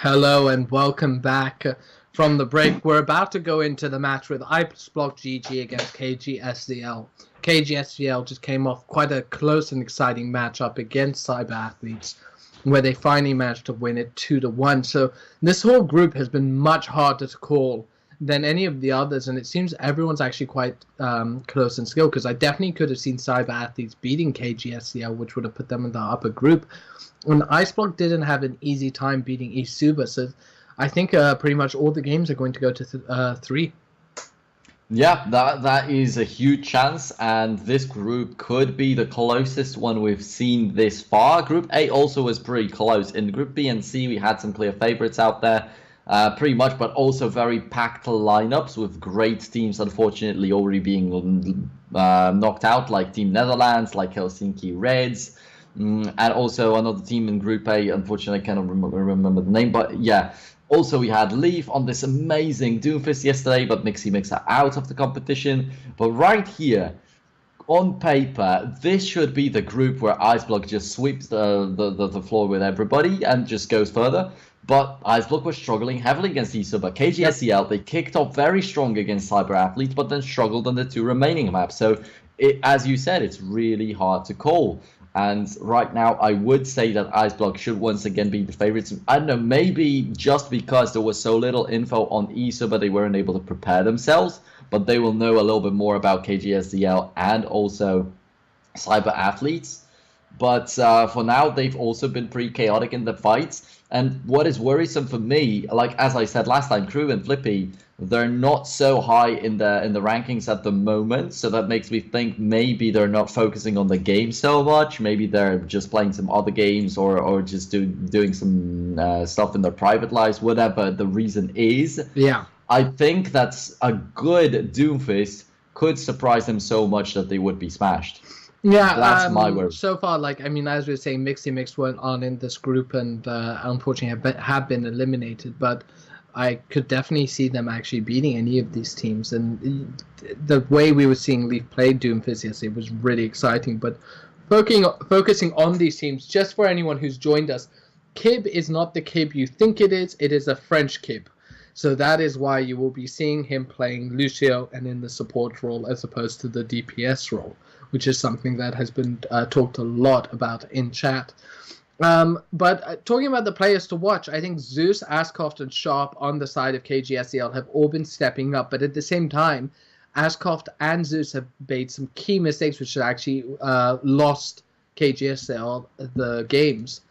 Hello and welcome back from the break. We're about to go into the match with IceblockGG against KGSZL. KGSZL just came off quite a close and exciting matchup against Cyber Athletes, where they finally managed to win it 2-1. So this whole group has been much harder to call than any of the others, and it seems everyone's actually quite close in skill, because I definitely could have seen Cyber Athletes beating KGSZL, which would have put them in the upper group. And Iceblock didn't have an easy time beating Isuba, so I think pretty much all the games are going to go to 3. Yeah, that is a huge chance, and this group could be the closest one we've seen this far. Group A also was pretty close. In Group B and C, we had some clear favorites out there, pretty much, but also very packed lineups with great teams, unfortunately, already being knocked out, like Team Netherlands, like Helsinki Reds. And also another team in Group A, unfortunately I cannot remember the name, but yeah. Also we had Leaf on this amazing Doomfist yesterday, but Mix are out of the competition. But right here, on paper, this should be the group where Iceblock just sweeps the floor with everybody and just goes further. But Iceblock was struggling heavily against Isuba. KGSZL, they kicked off very strong against Cyber Athletes, but then struggled on the 2 remaining maps. So, as you said, it's really hard to call. And right now, I would say that Iceblock should once again be the favorites. I don't know, maybe just because there was so little info on Isuba, they weren't able to prepare themselves. But they will know a little bit more about KGSZL and also Cyber Athletes. But for now, they've also been pretty chaotic in the fights. And what is worrisome for me, like as I said last time, Crew and Flippy, they're not so high in the rankings at the moment. So that makes me think maybe they're not focusing on the game so much. Maybe they're just playing some other games or just doing some stuff in their private lives, whatever the reason is. Yeah. I think that's a good Doomfist could surprise them so much that they would be smashed. Yeah, that's my word. So far, like, I mean, as we were saying, Mix weren't on in this group and unfortunately have been eliminated, but I could definitely see them actually beating any of these teams. And the way we were seeing Leaf play Doomfist yesterday was really exciting. But focusing on these teams, just for anyone who's joined us, Kib is not the Kib you think it is a French Kib. So that is why you will be seeing him playing Lucio and in the support role as opposed to the DPS role, which is something that has been talked a lot about in chat. But talking about the players to watch, I think Zeus, Ascoft, and Sharp on the side of KGSZL have all been stepping up. But at the same time, Ascoft and Zeus have made some key mistakes which actually lost KGSZL the games.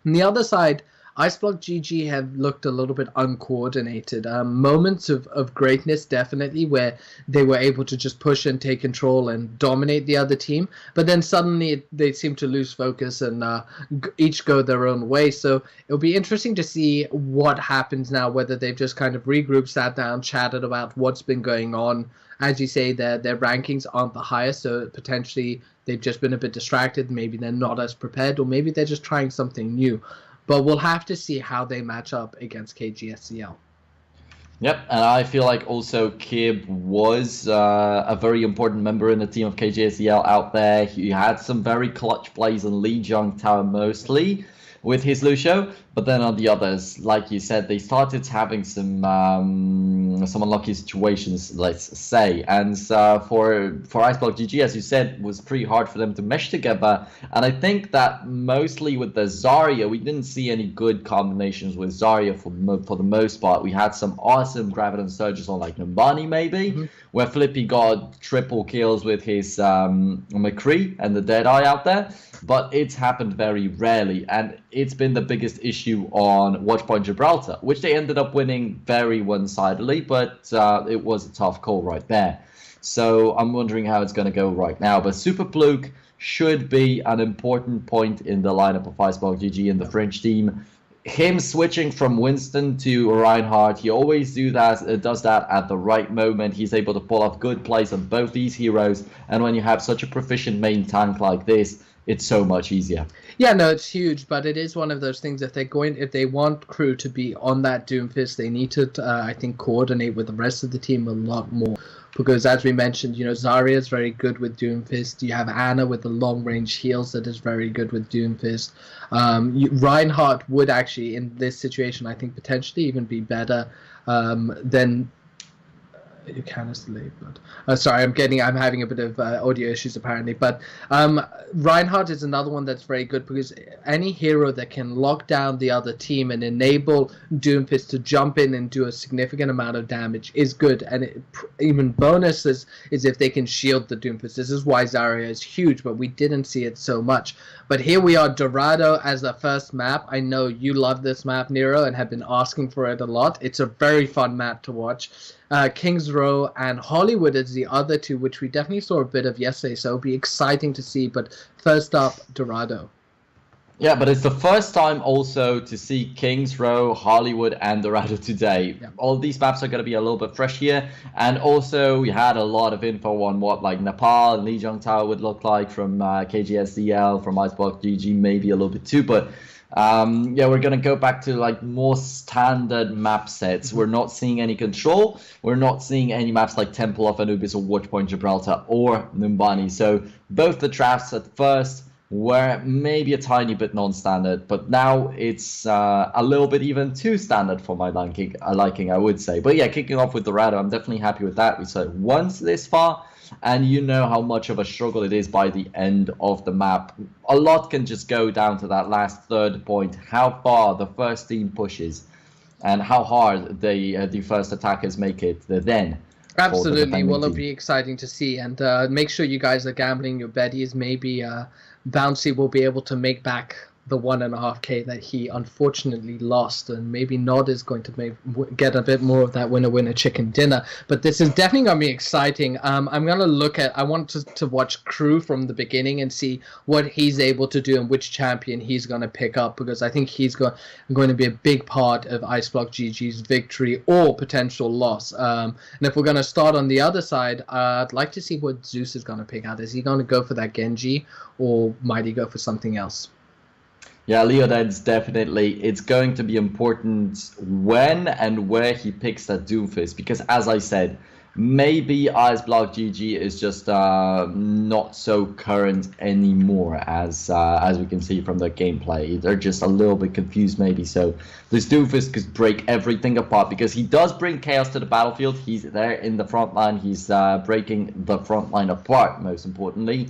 On the other side, IceblockGG have looked a little bit uncoordinated. Moments of greatness, definitely, where they were able to just push and take control and dominate the other team. But then suddenly they seem to lose focus and each go their own way. So it'll be interesting to see what happens now, whether they've just kind of regrouped, sat down, chatted about what's been going on. As you say, their rankings aren't the highest, so potentially they've just been a bit distracted. Maybe they're not as prepared, or maybe they're just trying something new. But we'll have to see how they match up against KGSZL. Yep, and I feel like also Kib was a very important member in the team of KGSZL out there. He had some very clutch plays on Lee Jung Tower mostly with his Lucio, but then on the others, like you said, they started having some unlucky situations, let's say. And for IceblockGG, as you said, it was pretty hard for them to mesh together. And I think that mostly with the Zarya, we didn't see any good combinations with Zarya for the most part. We had some awesome Graviton Surges on like Nambani maybe, where Flippy got triple kills with his McCree and the Deadeye out there. But it's happened very rarely, and it's been the biggest issue on Watchpoint Gibraltar, which they ended up winning very one-sidedly, but it was a tough call right there. So I'm wondering how it's going to go right now. But Super Pluke should be an important point in the lineup of IceblockGG in the French team. Him switching from Winston to Reinhardt, he always does that at the right moment. He's able to pull off good plays on both these heroes, and when you have such a proficient main tank like this, it's so much easier. Yeah, no, it's huge, but it is one of those things. If they want crew to be on that Doomfist, they need to, I think, coordinate with the rest of the team a lot more. Because as we mentioned, Zarya is very good with Doomfist. You have Anna with the long-range heals that is very good with Doomfist. Reinhardt would actually, in this situation, I think, potentially even be better than. You can delay, but sorry, I'm having a bit of audio issues apparently. But Reinhardt is another one that's very good because any hero that can lock down the other team and enable Doomfist to jump in and do a significant amount of damage is good. And even bonus is if they can shield the Doomfist. This is why Zarya is huge, but we didn't see it so much. But here we are, Dorado as the first map. I know you love this map, Nero, and have been asking for it a lot. It's a very fun map to watch. Kings Row and Hollywood is the other two, which we definitely saw a bit of yesterday, so it'll be exciting to see. But first up, Dorado. Yeah, but it's the first time also to see Kings Row, Hollywood, and Dorado today. Yeah. All these maps are going to be a little bit fresh here. And also, we had a lot of info on what like Nepal and Lijiang Tower would look like from KGSZL, from IceblockGG, maybe a little bit too. But yeah, we're going to go back to like more standard map sets. We're not seeing any control. We're not seeing any maps like Temple of Anubis or Watchpoint Gibraltar or Numbani. So both the drafts at first were maybe a tiny bit non-standard, but now it's a little bit even too standard for my liking, I would say. But yeah, kicking off with Dorado, I'm definitely happy with that. We saw it once this far, and you know how much of a struggle it is by the end of the map. A lot can just go down to that last third point, how far the first team pushes, and how hard the first attackers make it then. Absolutely, well, it'll be exciting to see, and make sure you guys are gambling your betties. Maybe Bouncy will be able to make back the 1.5K that he unfortunately lost, and maybe Nod is going to get a bit more of that winner chicken dinner. But this is definitely going to be exciting. I'm going to look at, I want to watch Crew from the beginning and see what he's able to do and which champion he's going to pick up, because I think he's going to be a big part of IceblockGG's victory or potential loss. And if we're going to start on the other side, I'd like to see what Zeus is going to pick out. Is he going to go for that Genji, or might he go for something else? Yeah, Leoded's definitely, it's going to be important when and where he picks that Doomfist, because as I said, maybe IceblockGG is just not so current anymore as we can see from the gameplay. They're just a little bit confused maybe, so this Doomfist could break everything apart, because he does bring chaos to the battlefield. He's there in the front line, he's breaking the front line apart, most importantly,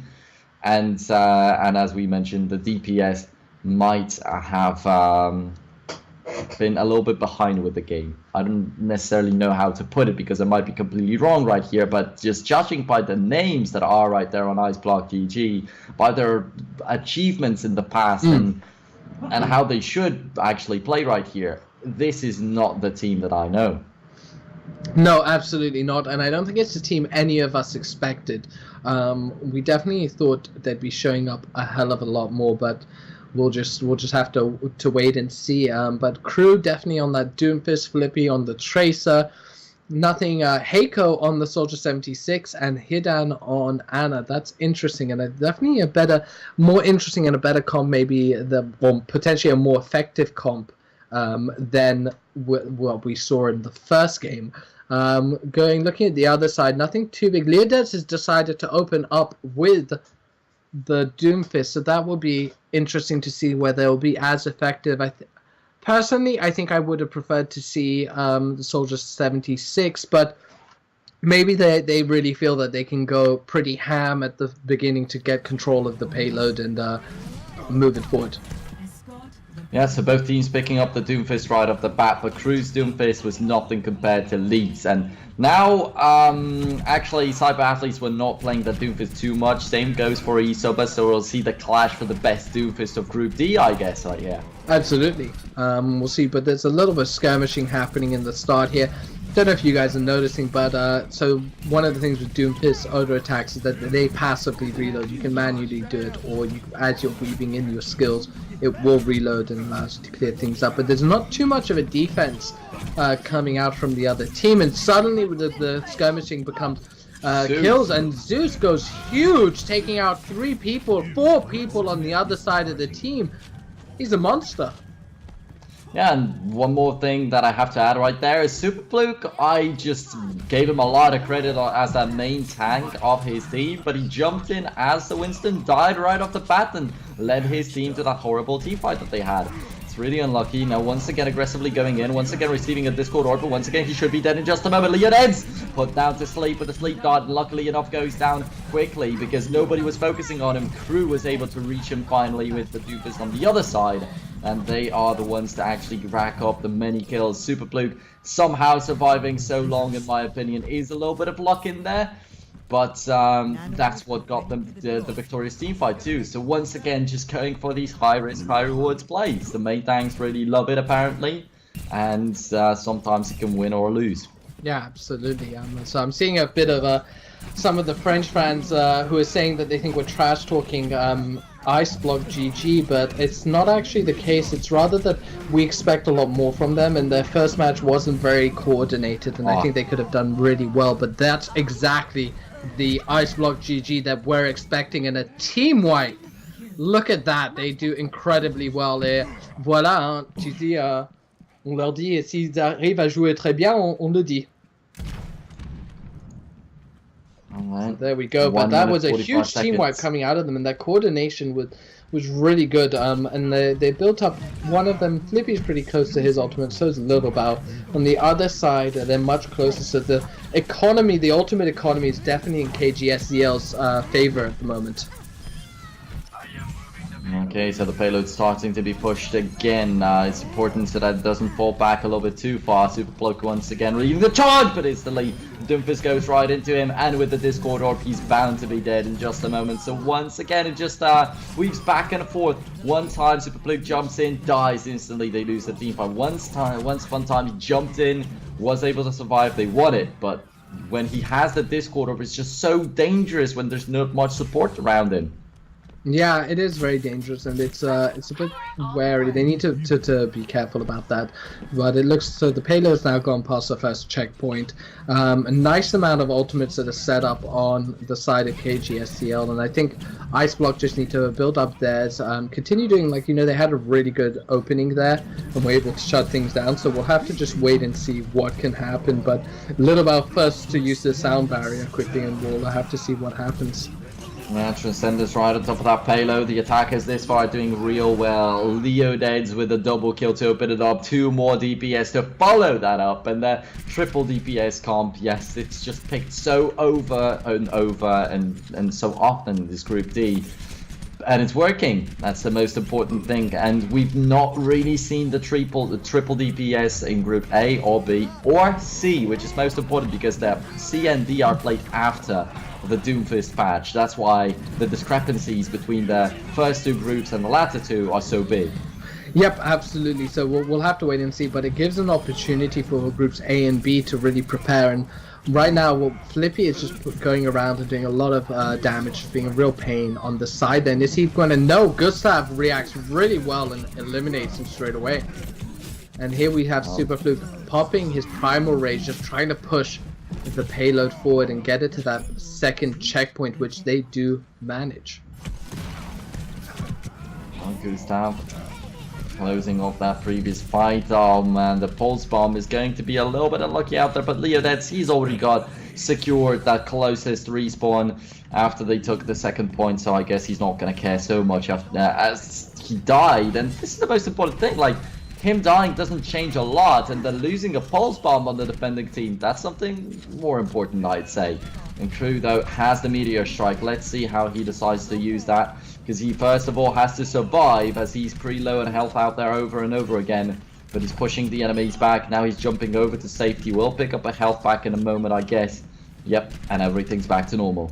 and as we mentioned, the DPS might have been a little bit behind with the game. I don't necessarily know how to put it, because I might be completely wrong right here, but just judging by the names that are right there on IceblockGG, by their achievements in the past, and how they should actually play right here, this is not the team that I know. No, absolutely not, and I don't think it's a team any of us expected. We definitely thought they'd be showing up a hell of a lot more, but we'll just have to wait and see. But Crew definitely on that Doomfist, Flippy on the Tracer, nothing. Heiko on the Soldier 76, and Hidan on Anna. That's interesting, and definitely more interesting and a better comp, maybe potentially a more effective comp than what we saw in the first game. Looking at the other side, nothing too big. Leodez has decided to open up with the Doomfist, so that will be interesting to see whether it will be as effective. Personally, I think I would have preferred to see the Soldier 76, but maybe they really feel that they can go pretty ham at the beginning to get control of the payload and move it forward. Yeah, so both teams picking up the Doomfist right off the bat, but Crew's Doomfist was nothing compared to Leeds. And now, actually, Cyber Athletes were not playing the Doomfist too much. Same goes for eSoba, so we'll see the clash for the best Doomfist of Group D, I guess, right? Yeah. Absolutely. We'll see, but there's a little bit of skirmishing happening in the start here. Don't know if you guys are noticing, but so one of the things with Doomfist auto attacks is that they passively reload. You can manually do it, or as you're weaving in your skills, it will reload and allows you to clear things up. But there's not too much of a defense coming out from the other team, and suddenly the skirmishing becomes kills, and Zeus goes huge, taking out 3 people, 4 people on the other side of the team. He's a monster. Yeah, and one more thing that I have to add right there is Super Fluke. I just gave him a lot of credit as that main tank of his team, but he jumped in as the Winston, died right off the bat, and led his team to that horrible team fight that they had. It's really unlucky. Now, once again, aggressively going in, once again receiving a Discord orb, but once again, he should be dead in just a moment. Leonid's put down to sleep with the sleep dart, and luckily enough goes down quickly because nobody was focusing on him. Crew was able to reach him finally with the Doofus on the other side, and they are the ones to actually rack up the many kills. Super Fluke somehow surviving so long, in my opinion, is a little bit of luck in there. But that's what got them the victorious team fight too. So once again, just going for these high risk, high rewards plays. The main tanks really love it apparently, and sometimes it can win or lose. Yeah, absolutely. So I'm seeing a bit of some of the French fans who are saying that they think we're trash talking IceblockGG, but it's not actually the case. It's rather that we expect a lot more from them, and their first match wasn't very coordinated, and I think they could have done really well. But that's exactly the IceblockGG that we're expecting in a team wipe. Look at that, they do incredibly well. Et voilà, hein, tu dis, on leur dit, s'ils arrivent à jouer très bien, on le dit. Right. So there we go, but that was a huge team wipe coming out of them, and that coordination was really good. And they built up one of them. Flippy's pretty close to his ultimate, so is Little Bow. On the other side, they're much closer. So the economy, the ultimate economy, is definitely in KGSZL's favor at the moment. Okay, so the payload's starting to be pushed again. It's important so that it doesn't fall back a little bit too far. Super Cloak once again leading the charge, but instantly Doomfist goes right into him, and with the Discord orb, he's bound to be dead in just a moment. So once again, it just weaves back and forth. One time Super Fluke jumps in, dies instantly, they lose the team fight. Once one time he jumped in, was able to survive, they won it, but when he has the Discord orb, it's just so dangerous when there's not much support around him. Yeah, it is very dangerous, and it's a bit wary. They need to be careful about that. But it looks so the payload's now gone past the first checkpoint. A nice amount of ultimates that are set up on the side of KGSZL, and I think IceBlock just need to build up theirs. Continue doing, like, they had a really good opening there, and we're able to shut things down. So we'll have to just wait and see what can happen. But Little about first to use the sound barrier quickly, and we'll have to see what happens. Yeah, Transcendus right on top of that payload. The attackers this far doing real well. Leonids with a double kill to open it up. 2 more DPS to follow that up. And the triple DPS comp, yes, it's just picked so over and over and so often in this Group D. And it's working. That's the most important thing. And we've not really seen the triple DPS in Group A or B or C, which is most important because the C and D are played after the Doomfist patch. That's why the discrepancies between the first 2 groups and the latter 2 are so big. Yep, absolutely. So we'll have to wait and see, but it gives an opportunity for groups A and B to really prepare. And right now, Flippy is just going around and doing a lot of damage, being a real pain on the side. Then is he going to know? Gustav reacts really well and eliminates him straight away. And here we have Super Fluke popping his Primal Rage, just trying to push the payload forward and get it to that second checkpoint, which they do manage. Gustav closing off that previous fight. Oh man, the pulse bomb is going to be a little bit unlucky out there, but Leonids, he's already got secured that closest respawn after they took the second point, so I guess he's not going to care so much after as he died. And this is the most important thing, like, him dying doesn't change a lot, and then losing a pulse bomb on the defending team, that's something more important, I'd say. And Crew, though, has the Meteor Strike. Let's see how he decides to use that, because he first of all has to survive, as he's pretty low on health out there over and over again. But he's pushing the enemies back. Now he's jumping over to safety. We'll pick up a health back in a moment, I guess. Yep, and everything's back to normal.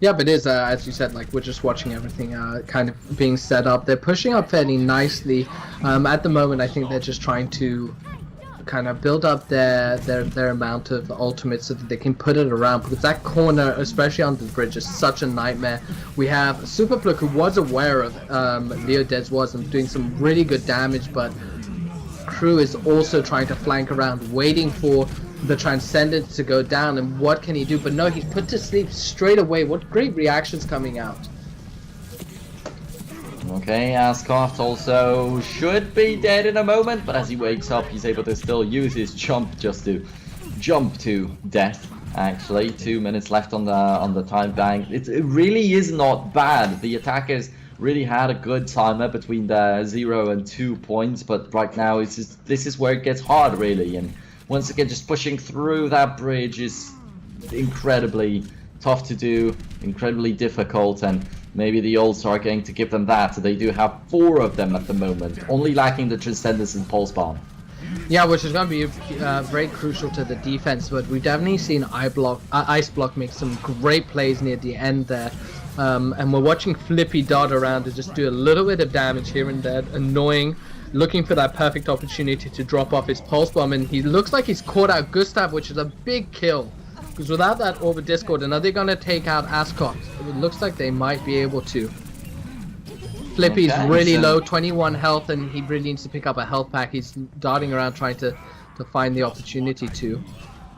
Yeah, but it is, as you said, like, we're just watching everything kind of being set up. They're pushing up fairly nicely. At the moment, I think they're just trying to kind of build up their amount of ultimates so that they can put it around, because that corner, especially on the bridge, is such a nightmare. We have Super Fluke, who was aware of Leonids was and doing some really good damage, but Crew is also trying to flank around, waiting for the Transcendence to go down, and what can he do? But no, he's put to sleep straight away. What great reactions coming out. Okay, Ascot also should be dead in a moment, but as he wakes up, he's able to still use his jump just to jump to death. Actually, 2 minutes left on the time bank. It really is not bad. The attackers really had a good timer between the 0 and 2 points, but right now this is where it gets hard, really. And once again, just pushing through that bridge is incredibly tough to do, incredibly difficult, and maybe the Olds are going to give them that. So they do have 4 of them at the moment, only lacking the Transcendence and Pulse Bomb. Yeah, which is going to be very crucial to the defense, but we've definitely seen IceBlock make some great plays near the end there. And we're watching Flippy dart around to just do a little bit of damage here and there, annoying, looking for that perfect opportunity to drop off his Pulse Bomb, and he looks like he's caught out Gustav, which is a big kill. Because without that Orb of Discord, are they going to take out Ascot? It looks like they might be able to. Flippy's really low, 21 health, and he really needs to pick up a health pack. He's darting around trying to find the opportunity to.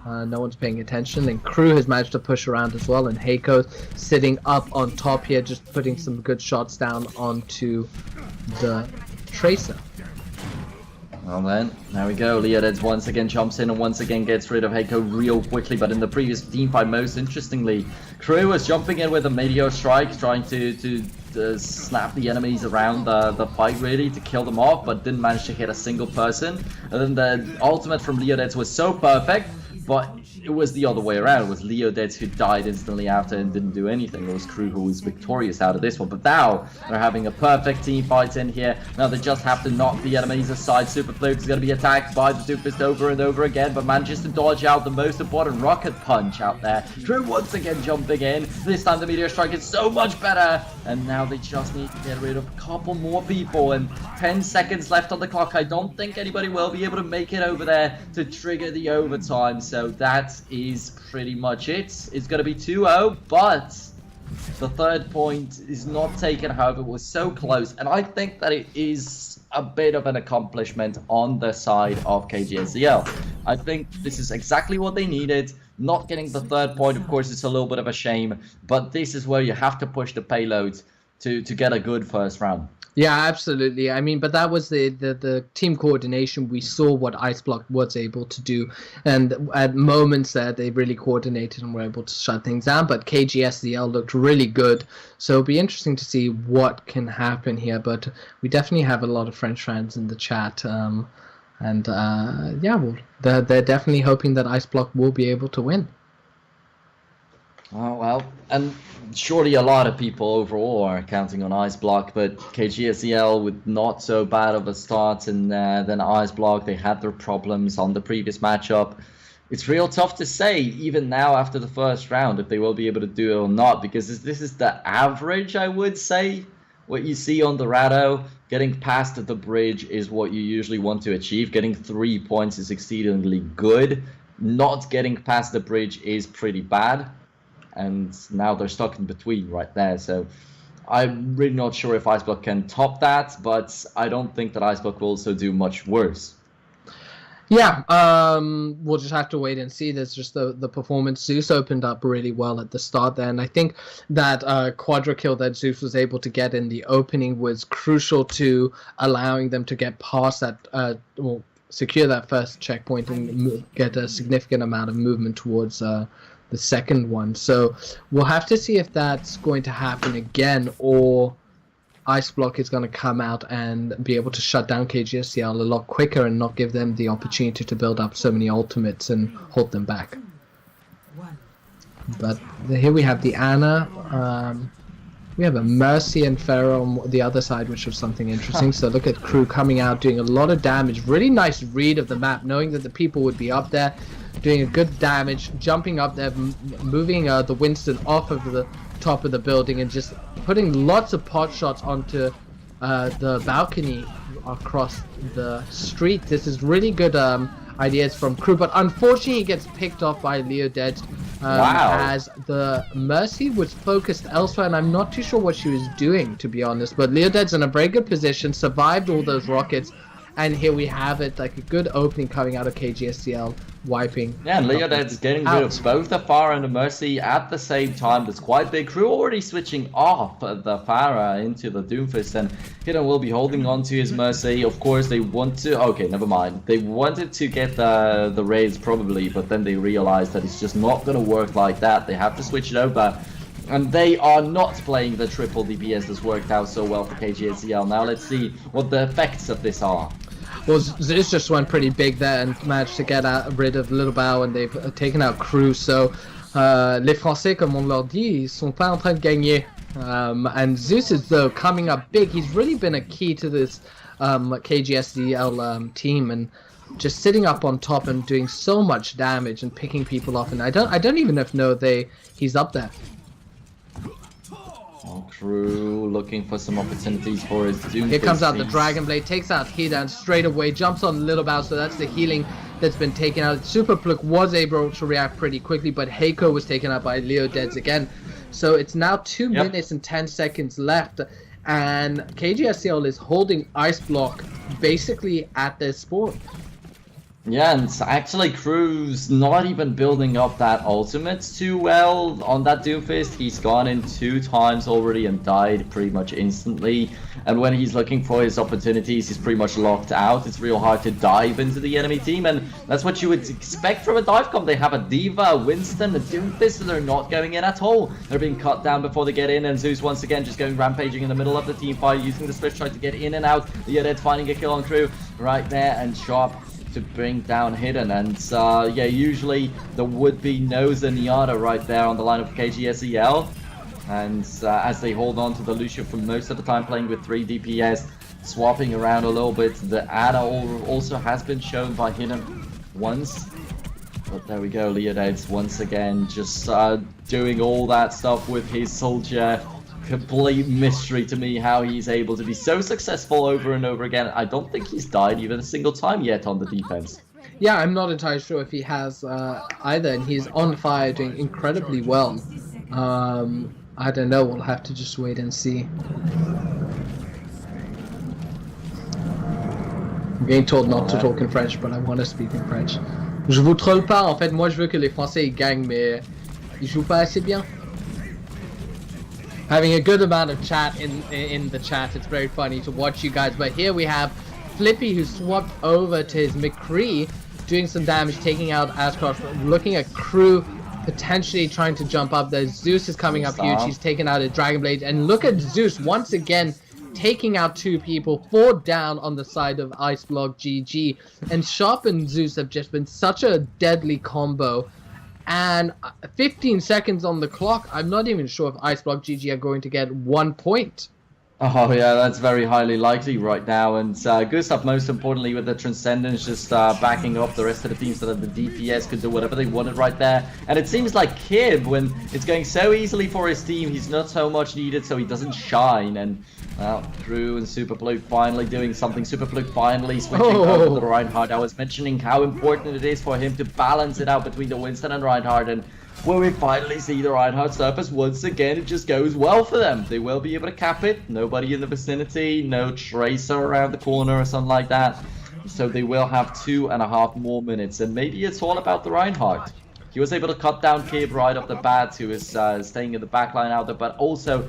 No one's paying attention, and Crew has managed to push around as well, and Heiko sitting up on top here, just putting some good shots down onto the Tracer. Well then, there we go. Leodeds once again jumps in and once again gets rid of Heiko real quickly, but in the previous team fight, most interestingly, Crew was jumping in with a Meteor Strike, trying to snap the enemies around the fight, really, to kill them off, but didn't manage to hit a single person. And then the ultimate from Leodeds was so perfect, but it was the other way around. It was Leodeds who died instantly after and didn't do anything. It was Crew who was victorious out of this one. But now they're having a perfect team fight in here. Now they just have to knock the enemies aside. Super Fluke is going to be attacked by the Doofist over and over again, but manages to dodge out the most important Rocket Punch out there. Crew once again jumping in. This time the Meteor Strike is so much better. And now they just need to get rid of a couple more people. And 10 seconds left on the clock. I don't think anybody will be able to make it over there to trigger the overtime. So that is pretty much it. It's going to be 2-0, but the third point is not taken. However, it was so close, and I think that it is a bit of an accomplishment on the side of KGSZL. I think this is exactly what they needed. Not getting the third point, of course, it's a little bit of a shame, but this is where you have to push the payload to get a good first round. Yeah, absolutely. I mean, but that was the team coordination. We saw what IceBlock was able to do, and at moments that they really coordinated and were able to shut things down. But KGSZL looked really good, so it'll be interesting to see what can happen here. But we definitely have a lot of French fans in the chat, yeah, well, they're definitely hoping that IceBlock will be able to win. Oh, well, and surely a lot of people overall are counting on IceBlock, but KGSZL with not so bad of a start than IceBlock. They had their problems on the previous matchup. It's real tough to say, even now after the first round, if they will be able to do it or not, because this is the average, I would say. What you see on the Rado, getting past the bridge is what you usually want to achieve. Getting 3 points is exceedingly good. Not getting past the bridge is pretty bad. And now they're stuck in between right there. So I'm really not sure if IceBlock can top that, but I don't think that IceBlock will also do much worse. Yeah, we'll just have to wait and see. There's just the performance. Zeus opened up really well at the start there, and I think that quadra kill that Zeus was able to get in the opening was crucial to allowing them to get past that, well, secure that first checkpoint and get a significant amount of movement towards the second one. So we'll have to see if that's going to happen again, or IceBlock is going to come out and be able to shut down KGSZL a lot quicker and not give them the opportunity to build up so many ultimates and hold them back. But here we have the Ana. We have a Mercy and Pharaoh on the other side, which was something interesting. So look at Crew coming out, doing a lot of damage. Really nice read of the map, knowing that the people would be up there, doing a good damage, jumping up there, moving the Winston off of the top of the building, and just putting lots of pot shots onto the balcony across the street. This is really good ideas from Crew, but unfortunately he gets picked off by Leodeds. Wow. As the Mercy was focused elsewhere, and I'm not too sure what she was doing, to be honest. But Leodeds in a very good position, survived all those rockets, And here we have it, like a good opening coming out of KGSZL, wiping. Yeah, and Leoded's getting rid of both the Pharah and the Mercy at the same time. There's quite big crew already switching off the Pharah into the Doomfist, and Hidden will be holding on to his Mercy. Of course, they want to... Okay, never mind. They wanted to get the Raze probably, but then they realized that it's just not going to work like that. They have to switch it over. And they are not playing the triple DPS that's worked out so well for KGSZL. Now let's see what the effects of this are. Well, Zeus just went pretty big there and managed to get rid of Little Bao, and they've taken out Crew. So les Français, comme on leur dit, ils sont pas en train de gagner. And Zeus is though coming up big. He's really been a key to this KGSZL team, and just sitting up on top and doing so much damage and picking people off. And I don't even know if he's up there. Crew looking for some opportunities for his Doom. Here comes out the Dragon Blade, takes out Hidan straight away, jumps on Little Bao, so that's the healing that's been taken out. Super Pluk was able to react pretty quickly, but Heiko was taken out by Leodeds again. So it's now 2 minutes and 10 seconds left, and KGSZL is holding Ice Block basically at their spawn. Yeah, and actually Crew's not even building up that ultimate too well on that Doomfist. He's gone in 2 times already and died pretty much instantly. And when he's looking for his opportunities, he's pretty much locked out. It's real hard to dive into the enemy team, and that's what you would expect from a dive comp. They have a D.Va, a Winston, a Doomfist, and they're not going in at all. They're being cut down before they get in, and Zeus once again just going rampaging in the middle of the team fight, using the switch, trying to get in and out. Leoded's finding a kill on Crew right there, and Sharp to bring down Hidden, and yeah, usually there would be no Zenyatta right there on the line of KGSZL, and as they hold on to the Lucio for most of the time, playing with 3 DPS, swapping around a little bit. The Ana also has been shown by Hidden once, but there we go, Leodeds once again just doing all that stuff with his soldier. Complete mystery to me how he's able to be so successful over and over again. I don't think he's died even a single time yet on the defense. Yeah, I'm not entirely sure if he has either, and he's on fire, doing incredibly well. I don't know, we'll have to just wait and see. I'm getting told not to talk in French, but I want to speak in French. Je vous troll pas, en fait, moi je veux que les Français ils gagnent, mais ils jouent pas assez bien. Having a good amount of chat in the chat. It's very funny to watch you guys. But here we have Flippy, who swapped over to his McCree, doing some damage, taking out Ashcroft, looking at Crew, potentially trying to jump up there. Zeus is coming up huge. He's taken out a Dragon Blade. And look at Zeus once again taking out 2 people, 4 down on the side of IceblockGG. And Sharp and Zeus have just been such a deadly combo. And 15 seconds on the clock. I'm not even sure if IceblockGG are going to get 1 point. Oh yeah, that's very highly likely right now. And Gustav, most importantly, with the Transcendence just backing up the rest of the team so that the DPS could do whatever they wanted right there. And it seems like Kib, when it's going so easily for his team, he's not so much needed, so he doesn't shine. And well, Drew and Super Pluk finally doing something. Super Pluk finally switching over to the Reinhardt. I was mentioning how important it is for him to balance it out between the Winston and Reinhardt, and when we finally see the Reinhardt surface once again, it just goes well for them. They will be able to cap it. Nobody in the vicinity, no Tracer around the corner or something like that. So they will have 2.5 more minutes, and maybe it's all about the Reinhardt. He was able to cut down Kib right off the bat, who is staying in the backline out there, but also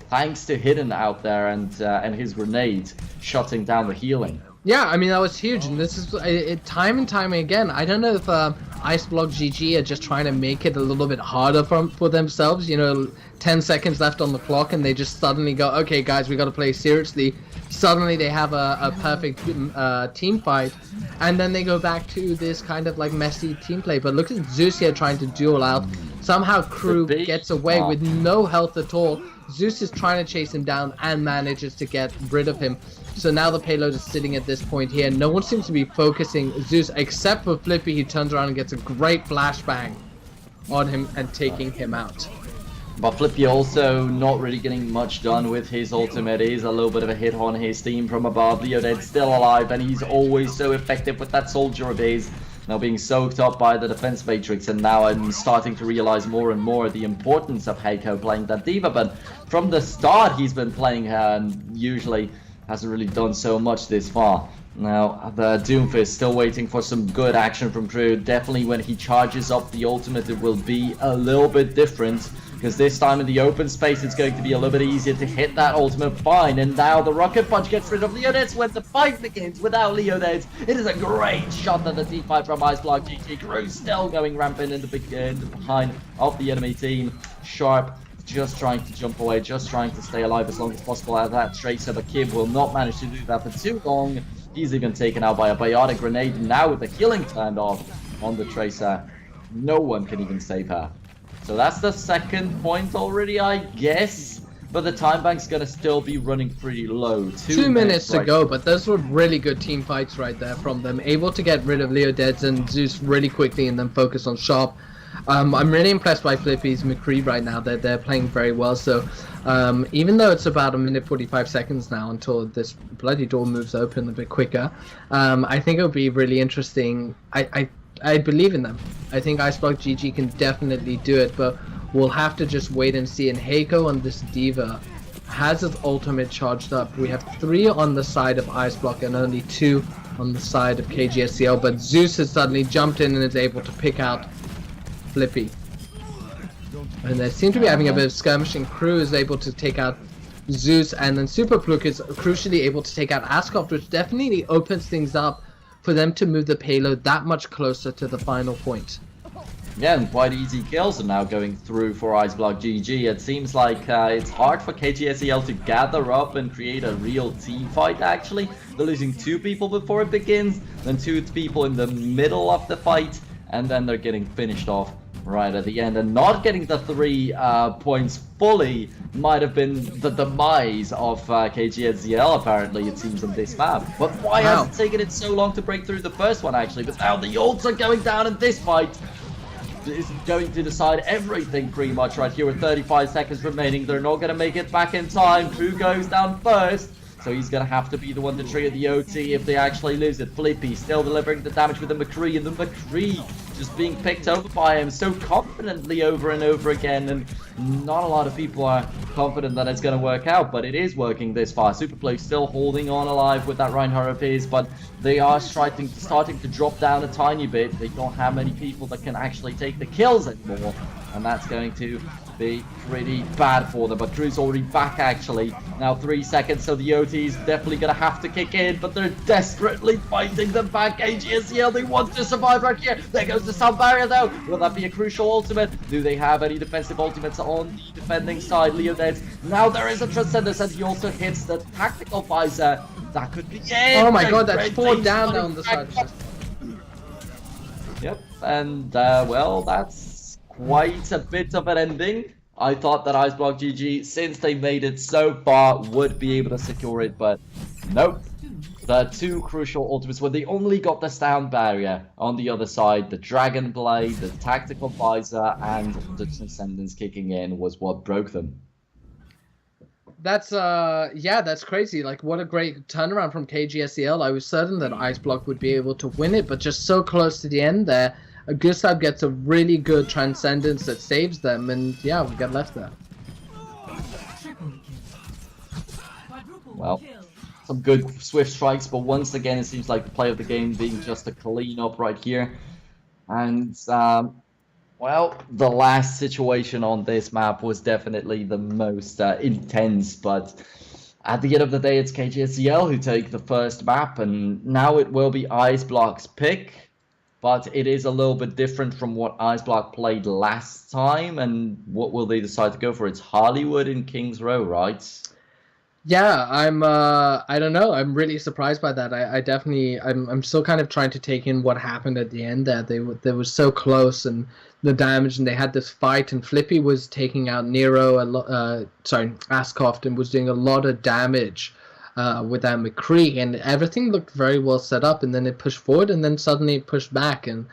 thanks to Hidden out there and his grenade shutting down the healing. Yeah, I mean, that was huge, and this is time and time again. I don't know if IceblockGG are just trying to make it a little bit harder for themselves. You know, 10 seconds left on the clock, and they just suddenly go, okay, guys, we got to play seriously. Suddenly they have a perfect team fight, and then they go back to this kind of like messy team play. But look at Zeus here trying to duel out. Somehow Crew gets away with no health at all. Zeus is trying to chase him down and manages to get rid of him. So now the payload is sitting at this point here. No one seems to be focusing Zeus except for Flippy. He turns around and gets a great flashbang on him and taking him out. But Flippy also not really getting much done with his ultimate. It is a little bit of a hit on his team from above. Leoded's still alive, and he's always so effective with that soldier of his. Now being soaked up by the defense matrix, and now I'm starting to realize more and more the importance of Heiko playing that D.Va. But from the start he's been playing her, and usually hasn't really done so much this far. Now, the Doomfist still waiting for some good action from Crew. Definitely when he charges up the ultimate, it will be a little bit different. Because this time in the open space, it's going to be a little bit easier to hit that ultimate fine. And now the Rocket Punch gets rid of Leonets when the fight begins without Leonets. It is a great shot at the team fight from IceblockGG. Crew still going rampant in the behind of the enemy team. Sharp just trying to jump away, just trying to stay alive as long as possible out of that Tracer. The Kid will not manage to do that for too long. He's even taken out by a biotic grenade. Now with the healing turned off on the Tracer, no one can even save her. So that's the second point already, I guess. But the time bank's gonna still be running pretty low. 2 minutes to go, but those were really good team fights right there from them. Able to get rid of Leo Deads and Zeus really quickly and then focus on Sharp. I'm really impressed by Flippy's McCree right now. They're playing very well. So even though it's about 1:45 seconds now until this bloody door moves open a bit quicker, I think it'll be really interesting. I believe in them. I think IceblockGG can definitely do it, but we'll have to just wait and see. And Heiko on this Diva has his ultimate charged up. We have 3 on the side of Iceblock and only 2 on the side of KGSZL, but Zeus has suddenly jumped in and is able to pick out Flippy. And they seem to be having a bit of skirmishing. Crew is able to take out Zeus, and then Super Fluke is crucially able to take out Ascoft, which definitely opens things up for them to move the payload that much closer to the final point. Yeah, and quite easy kills are now going through for IceblockGG. It seems like it's hard for KGSZL to gather up and create a real team fight, actually. They're losing 2 people before it begins, then 2 people in the middle of the fight, and then they're getting finished off right at the end. And not getting the 3 points fully might have been the demise of KGSZL, apparently, it seems, on this map. But why has it taken it so long to break through the first one, actually? But now the ults are going down in this fight. Is going to decide everything pretty much right here with 35 seconds remaining. They're not going to make it back in time. Crew goes down first. So he's going to have to be the one to trigger the OT if they actually lose it. Flippy still delivering the damage with the McCree, and the McCree just being picked over by him so confidently over and over again. And not a lot of people are confident that it's going to work out, but it is working this far. Superplay still holding on alive with that Reinhardt of his, but they are starting to drop down a tiny bit. They don't have many people that can actually take the kills anymore, and that's going to be pretty bad for them. But Crew's already back, actually. Now 3 seconds, so the OT is definitely going to have to kick in, but they're desperately fighting them back. KGSZL, they want to survive right here. There goes the sound barrier, though. Will that be a crucial ultimate? Do they have any defensive ultimates on the defending side? Leonets. Now there is a Transcendence, and he also hits the tactical visor. That could be it. Oh my god, that's 4 down on the side. Yep, and well, that's quite a bit of an ending. I thought that IceblockGG, since they made it so far, would be able to secure it, but nope. The 2 crucial ultimates, when they only got the sound barrier on the other side, the Dragon Blade, the tactical visor, and the Transcendence kicking in was what broke them. That's yeah, that's crazy. Like, what a great turnaround from KGSZL. I was certain that Iceblock would be able to win it, but just so close to the end there. Gustav gets a really good Transcendence that saves them, and yeah, we get left there. Well, some good swift strikes, but once again, it seems like the play of the game being just a clean up right here. And well, the last situation on this map was definitely the most intense, but at the end of the day, it's KGSZL who take the first map, and now it will be Iceblock's pick. But it is a little bit different from what Iceblock played last time, and what will they decide to go for? It's Hollywood in Kings Row, right? Yeah, I don't know. I'm really surprised by that. I definitely, I'm still kind of trying to take in what happened at the end there. They were so close, and the damage, and they had this fight, and Flippy was taking out Nero, Ascoft, and was doing a lot of damage with that McCree, and everything looked very well set up, and then it pushed forward, and then suddenly it pushed back, and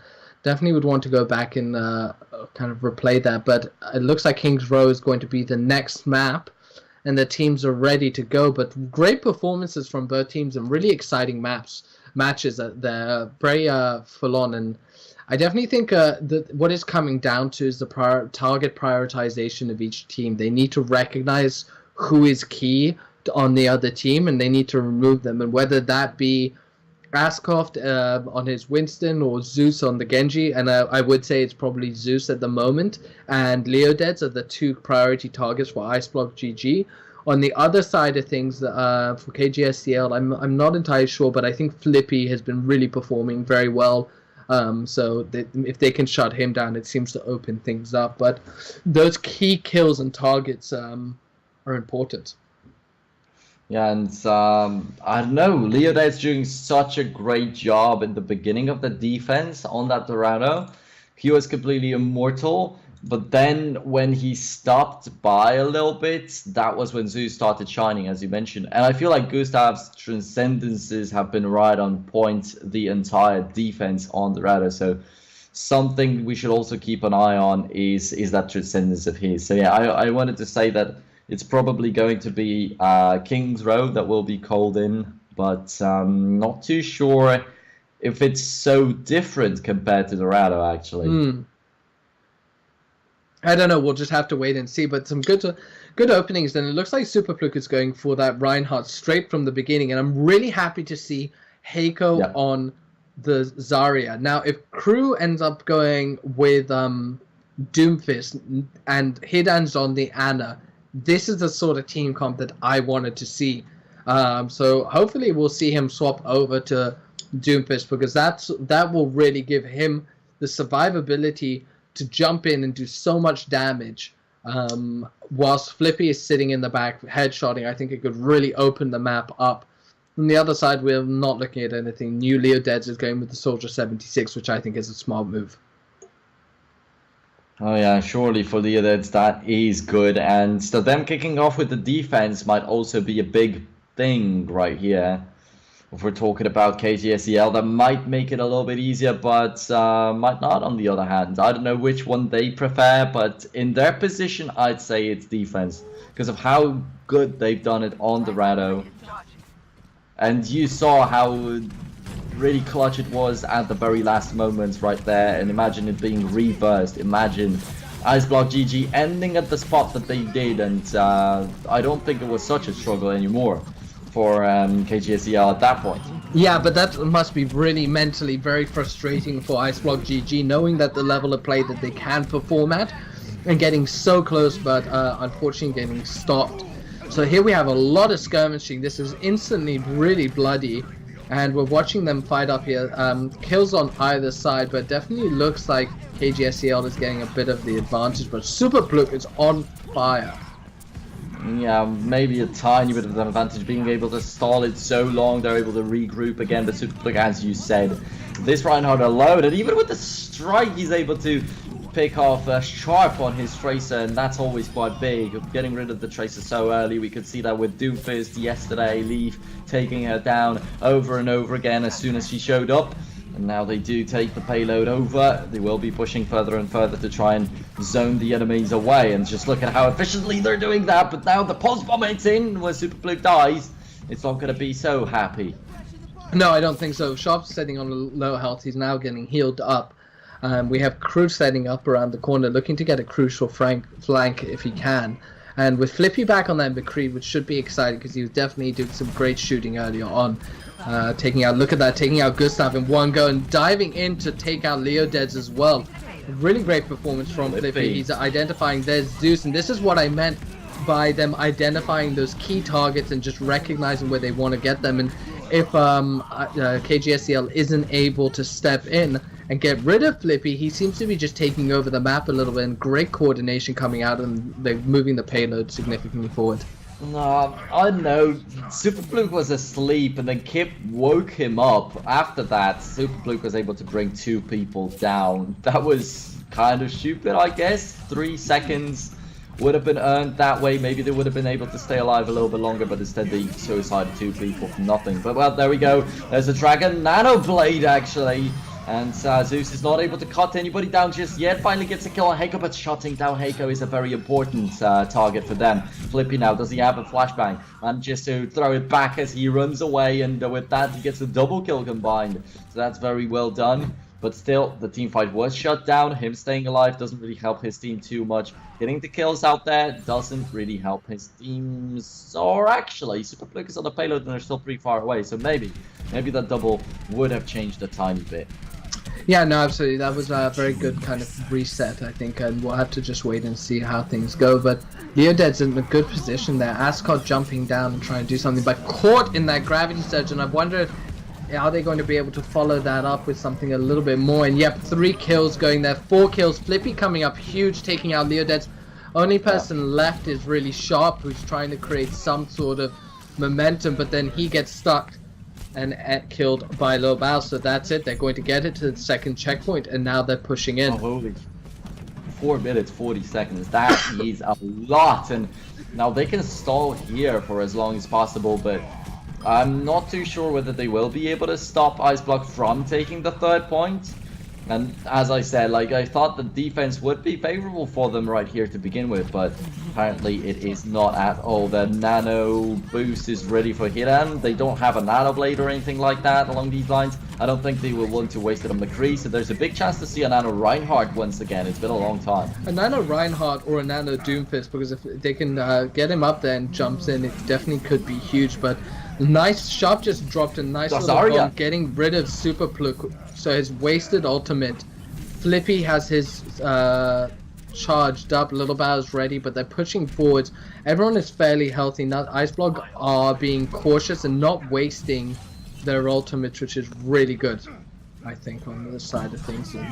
definitely would want to go back and kind of replay that. But it looks like Kings Row is going to be the next map, and the teams are ready to go. But great performances from both teams and really exciting matches. They're very full on, and I definitely think what is coming down to is the target prioritization of each team. They need to recognize who is key on the other team, and they need to remove them, and whether that be Ascroft on his Winston or Zeus on the Genji, and I would say it's probably Zeus at the moment, and Leodeads are the two priority targets for IceblockGG. On the other side of things, for KGSZL, I'm not entirely sure, but I think Flippy has been really performing very well. So if they can shut him down, it seems to open things up. But those key kills and targets are important. Yeah, and I don't know, Leode's doing such a great job in the beginning of the defense on that Dorado. He was completely immortal, but then when he stopped by a little bit, that was when Zeus started shining, as you mentioned. And I feel like Gustav's transcendences have been right on point the entire defense on Dorado. So something we should also keep an eye on is that transcendence of his. So yeah, I wanted to say that it's probably going to be King's Road that will be called in, but not too sure if it's so different compared to Dorado, actually. I don't know. We'll just have to wait and see. But some good openings. And it looks like Superfluke is going for that Reinhardt straight from the beginning. And I'm really happy to see Heiko on the Zarya. Now, if Crew ends up going with Doomfist and Hidan's on the Ana, this is the sort of team comp that I wanted to see. So hopefully we'll see him swap over to Doomfist, because that will really give him the survivability to jump in and do so much damage. Whilst Flippy is sitting in the back headshotting, I think it could really open the map up. On the other side, we're not looking at anything new. Leodeads is going with the Soldier 76, which I think is a smart move. Oh yeah, surely for Leodeads that is good, and so them kicking off with the defense might also be a big thing right here. If we're talking about KGSZL, that might make it a little bit easier, but might not on the other hand. I don't know which one they prefer, but in their position, I'd say it's defense, because of how good they've done it on Dorado. And you saw how really clutch it was at the very last moments right there, and imagine it being reversed. Imagine IceblockGG ending at the spot that they did, and I don't think it was such a struggle anymore for KGSZL at that point. Yeah, but that must be really mentally very frustrating for IceblockGG, knowing that the level of play that they can perform at and getting so close, but unfortunately getting stopped. So here we have a lot of skirmishing. This is instantly really bloody. And we're watching them fight up here. Kills on either side, but definitely looks like KGSZL is getting a bit of the advantage. But Superfluke is on fire. Yeah, maybe a tiny bit of an advantage, being able to stall it so long, they're able to regroup again. But Superfluke, as you said, this Reinhardt alone, and even with the strike, he's able to pick off Sharp on his Tracer, and that's always quite big. Getting rid of the Tracer so early, we could see that with Doomfist yesterday, Leaf taking her down over and over again as soon as she showed up. And now they do take the payload over. They will be pushing further and further to try and zone the enemies away, and just look at how efficiently they're doing that. But now the pulse bomb hits in where Superfluke dies. It's not going to be so happy. No, I don't think so. Sharp's sitting on low health. He's now getting healed up. We have Crew setting up around the corner, looking to get a crucial flank if he can. And with Flippy back on that McCree, which should be exciting because he was definitely doing some great shooting earlier on. Taking out Gustav in one go and diving in to take out Leodeads as well. Really great performance from Flippy. He's identifying there's Zeus, and this is what I meant by them identifying those key targets and just recognizing where they want to get them. And if KGSZL isn't able to step in and get rid of Flippy, he seems to be just taking over the map a little bit, and great coordination coming out, and they're moving the payload significantly forward. No, I don't know. Superfluke was asleep, and then Kip woke him up. After that, Superfluke was able to bring 2 people down. That was kind of stupid, I guess. 3 seconds would have been earned that way. Maybe they would have been able to stay alive a little bit longer, but instead they suicided 2 people for nothing. But well, there we go. There's a Dragon Nano Blade, actually. And Zeus is not able to cut anybody down just yet. Finally gets a kill on Heiko, but shutting down Heiko is a very important target for them. Flippy now, does he have a flashbang? Manages to throw it back as he runs away, and with that he gets a double kill combined. So that's very well done. But still, the team fight was shut down. Him staying alive doesn't really help his team too much. Getting the kills out there doesn't really help his teams. Or actually, Superfluke is on the payload and they're still pretty far away. So maybe that double would have changed a tiny bit. Yeah, no, absolutely. That was a very good kind of reset, I think, and we'll have to just wait and see how things go. But Leoded's in a good position there. Ascot jumping down and trying to do something, but caught in that gravity surge, and I've wondered, are they going to be able to follow that up with something a little bit more? And yep, 3 kills going there, 4 kills. Flippy coming up huge, taking out Leoded's. Only person left is really Sharp, who's trying to create some sort of momentum, but then he gets stuck and killed by Lobao, so that's it. They're going to get it to the second checkpoint, and now they're pushing in. Oh, holy. 4 minutes, 40 seconds. That is a lot, and now they can stall here for as long as possible, but I'm not too sure whether they will be able to stop IceBlock from taking the 3rd point. And as I said, like, I thought the defense would be favorable for them right here to begin with, but apparently it is not at all. The nano boost is ready for Hiran. They don't have a nano blade or anything like that along these lines. I don't think they will want to waste it on McCree, so there's a big chance to see a nano Reinhardt once again. It's been a long time. A nano Reinhardt or a nano Doomfist, because if they can get him up there and jumps in, it definitely could be huge. But nice, Sharp just dropped a nice little bomb, getting rid of Super Pluk, so his wasted ultimate. Flippy has his charged up, Little Bow's ready, but they're pushing forwards. Everyone is fairly healthy now. IceblockGG are being cautious and not wasting their ultimates, which is really good, I think, on the other side of things. And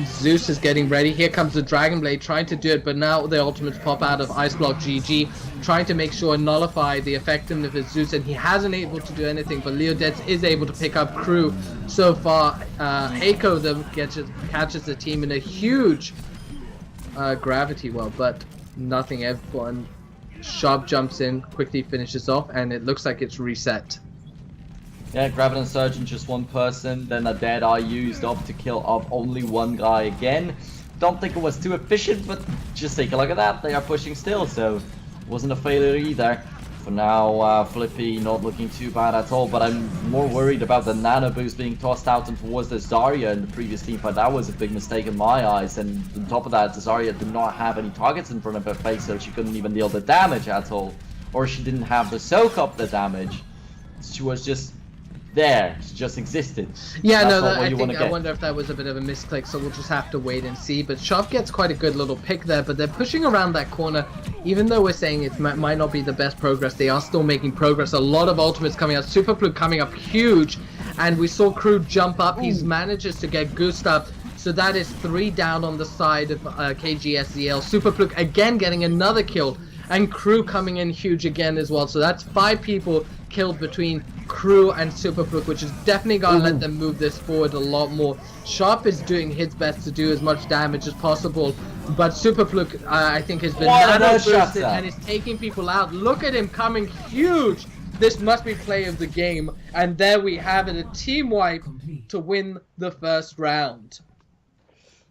Zeus is getting ready. Here comes the Dragon Blade trying to do it, but now the ultimates pop out of IceblockGG, trying to make sure and nullify the effectiveness of Zeus, and he hasn't able to do anything, but Leodeds is able to pick up crew so far. Heiko though catches the team in a huge gravity well, but nothing else. And Sharp jumps in, quickly finishes off, and it looks like it's reset. Yeah, Gravity Insurgent, just one person, then a dead eye used up to kill off only one guy again. Don't think it was too efficient, but just take a look at that. They are pushing still, so it wasn't a failure either. For now, Flippy not looking too bad at all, but I'm more worried about the nano boost being tossed out and towards the Zarya in the previous team fight. That was a big mistake in my eyes, and on top of that, the Zarya did not have any targets in front of her face, so she couldn't even deal the damage at all. Or she didn't have to soak up the damage. She was just there, she just existed. Yeah, no, I wonder if that was a bit of a misclick, so we'll just have to wait and see. But Sharp gets quite a good little pick there, but they're pushing around that corner. Even though we're saying it might not be the best progress, they are still making progress. A lot of ultimates coming out. Superfluke coming up huge, and we saw Crew jump up. He manages to get Gustav, so that is 3 down on the side of KGSZL. Superfluke again getting another kill, and Crew coming in huge again as well. So that's 5 people killed between Crew and Superfluke, which is definitely gonna let them move this forward a lot more. Sharp is doing his best to do as much damage as possible, but Superfluke, I think, has been nano boosted and is taking people out. Look at him coming huge. This must be play of the game, and there we have it, a team wipe to win the first round.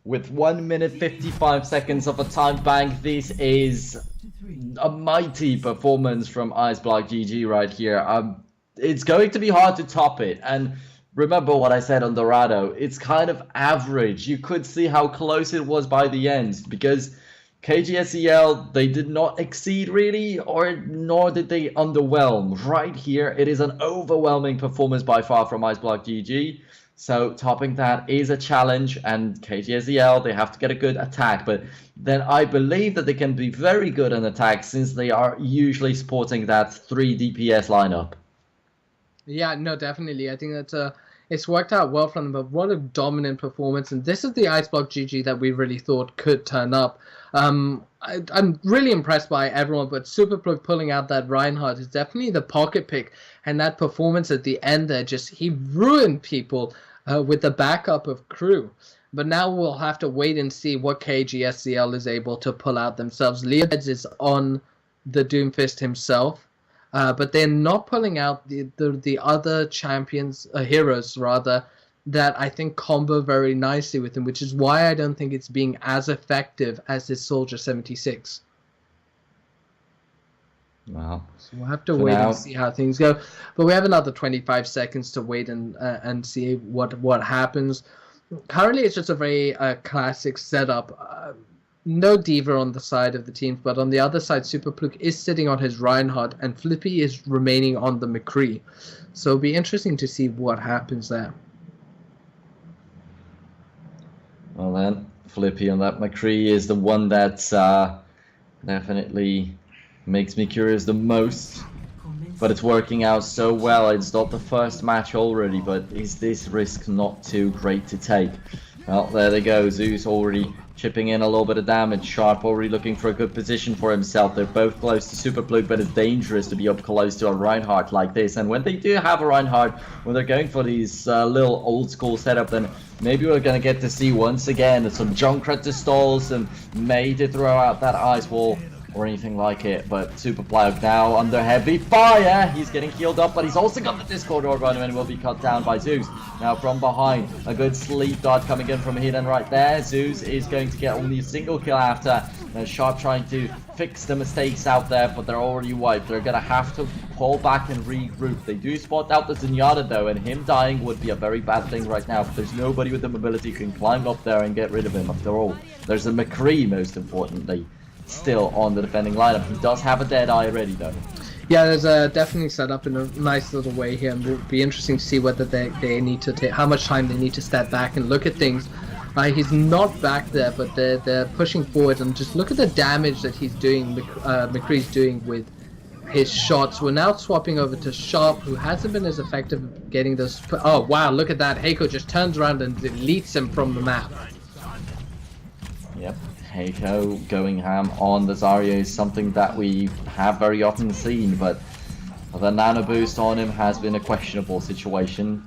With 1 minute 55 seconds of a time bank, this is a mighty performance from IceblockGG right here. It's going to be hard to top it, and remember what I said on Dorado, it's kind of average. You could see how close it was by the end, because KGSZL, they did not exceed really, nor did they underwhelm. Right here, it is an overwhelming performance by far from IceblockGG. So topping that is a challenge, and KGSZL, they have to get a good attack, but then I believe that they can be very good on attack since they are usually sporting that 3 DPS lineup. Yeah, no, definitely. I think that it's worked out well for them, but what a dominant performance, and this is the IceblockGG that we really thought could turn up. I'm really impressed by everyone, but Superplug pulling out that Reinhardt is definitely the pocket pick, and that performance at the end there, he ruined people with the backup of Crew. But now we'll have to wait and see what KGSZL is able to pull out themselves. Leodeds is on the Doomfist himself, but they're not pulling out the other champions, heroes rather, that I think combo very nicely with him, which is why I don't think it's being as effective as his Soldier 76. Wow. So we'll have to wait and see how things go. But we have another 25 seconds to wait and see what happens. Currently, it's just a very classic setup. No Diva on the side of the teams, but on the other side, Superpluk is sitting on his Reinhardt, and Flippy is remaining on the McCree. So it'll be interesting to see what happens there. Well then, Flippy on that McCree is the one that definitely makes me curious the most. But it's working out so well. It's not the first match already, but is this risk not too great to take? Well, there they go. Zeus already chipping in a little bit of damage. Sharp already looking for a good position for himself. They're both close to Superplug, but it's dangerous to be up close to a Reinhardt like this. And when they do have a Reinhardt, when they're going for these little old school setup, then maybe we're going to get to see once again some Junkrat to stall, some May to throw out that ice wall, or anything like it. But Superplug now under heavy fire. He's getting healed up, but he's also got the Discord orb on him and will be cut down by Zeus. Now from behind, a good sleep dart coming in from Hidden right there. Zeus is going to get only a single kill after. Sharp trying to fix the mistakes out there, but they're already wiped. They're gonna have to pull back and regroup. They do spot out the Zenyatta though, and him dying would be a very bad thing right now. There's nobody with the mobility who can climb up there and get rid of him after all. There's a McCree, most importantly, still on the defending lineup. He does have a dead eye already though. Yeah, there's definitely set up in a nice little way here, and it'll be interesting to see whether they need to take, how much time they need to step back and look at things. He's not back there, but they're pushing forward, and just look at the damage that he's doing. McCree's doing with his shots. We're now swapping over to Sharp, who hasn't been as effective getting those. Oh wow, look at that! Heiko just turns around and deletes him from the map. Yep. Heiko going ham on the Zarya is something that we have very often seen, but the nano boost on him has been a questionable situation.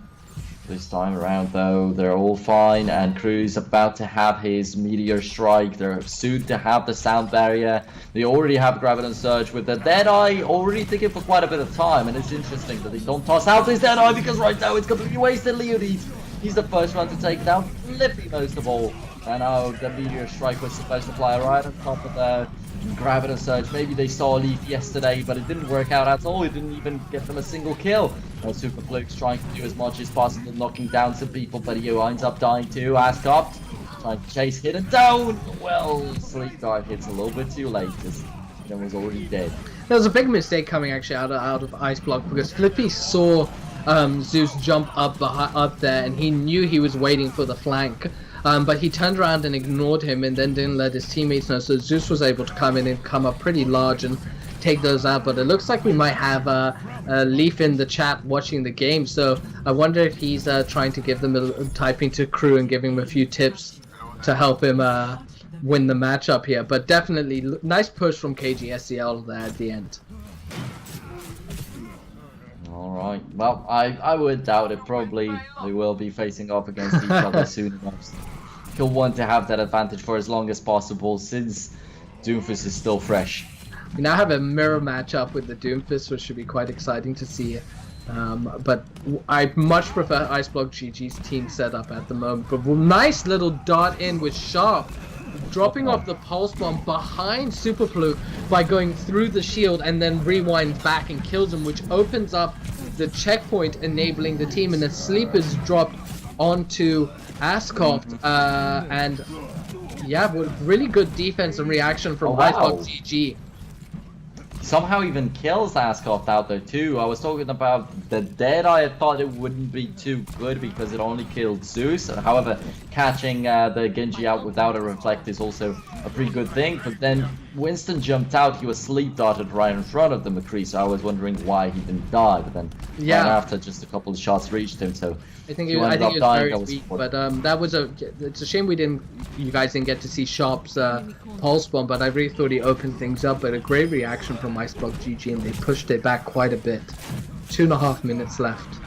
This time around though, they're all fine, and Crew's about to have his meteor strike. They're soon to have the sound barrier. They already have Graviton Surge with the Deadeye already thinking for quite a bit of time, and it's interesting that they don't toss out his Deadeye because right now it's completely wasted. Leonis, he's the first one to take down Flippy most of all. And now the meteor strike was supposed to fly right on top of the Graviton Surge. Maybe they saw a Leaf yesterday, but it didn't work out at all. It didn't even get them a single kill. Now Superpluke's trying to do as much as possible, knocking down some people, but he winds up dying too. Ascot trying to chase Hidden down. Well, Sleep Dart hits a little bit too late because Hidden was already dead. There was a big mistake coming actually out of Iceblock, because Flippy saw Zeus jump up there, and he knew he was waiting for the flank. But he turned around and ignored him, and then didn't let his teammates know, so Zeus was able to come in and come up pretty large and take those out. But it looks like we might have a Leaf in the chat watching the game, so I wonder if he's trying to give them typing to Crew and giving him a few tips to help him win the matchup here. But definitely nice push from KGSZL there at the end. Alright, well, I would doubt it. Probably they will be facing off against each other soon enough. He'll want to have that advantage for as long as possible, since Doomfist is still fresh. We now have a mirror matchup with the Doomfist, which should be quite exciting to see. But I much prefer IceblockGG's team setup at the moment. But nice little dart in with Sharp, dropping off the pulse bomb behind Superplug by going through the shield, and then rewinds back and kills him, which opens up the checkpoint, enabling the team. And the sleep is dropped onto Ascoft, and yeah, really good defense and reaction from IceblockGG. Somehow even kills Ascoft out there too. I was talking about the Deadeye. I thought it wouldn't be too good because it only killed Zeus. However, catching the Genji out without a reflect is also a pretty good thing. But then Winston jumped out. He was sleep darted right in front of the McCree, so I was wondering why he didn't die. But then right after, just a couple of shots reached him. So I think it was very weak, but that was it's a shame you guys didn't get to see Sharp's pulse bomb, but I really thought he opened things up. But a great reaction from IceblockGG, and they pushed it back quite a bit. 2.5 minutes left.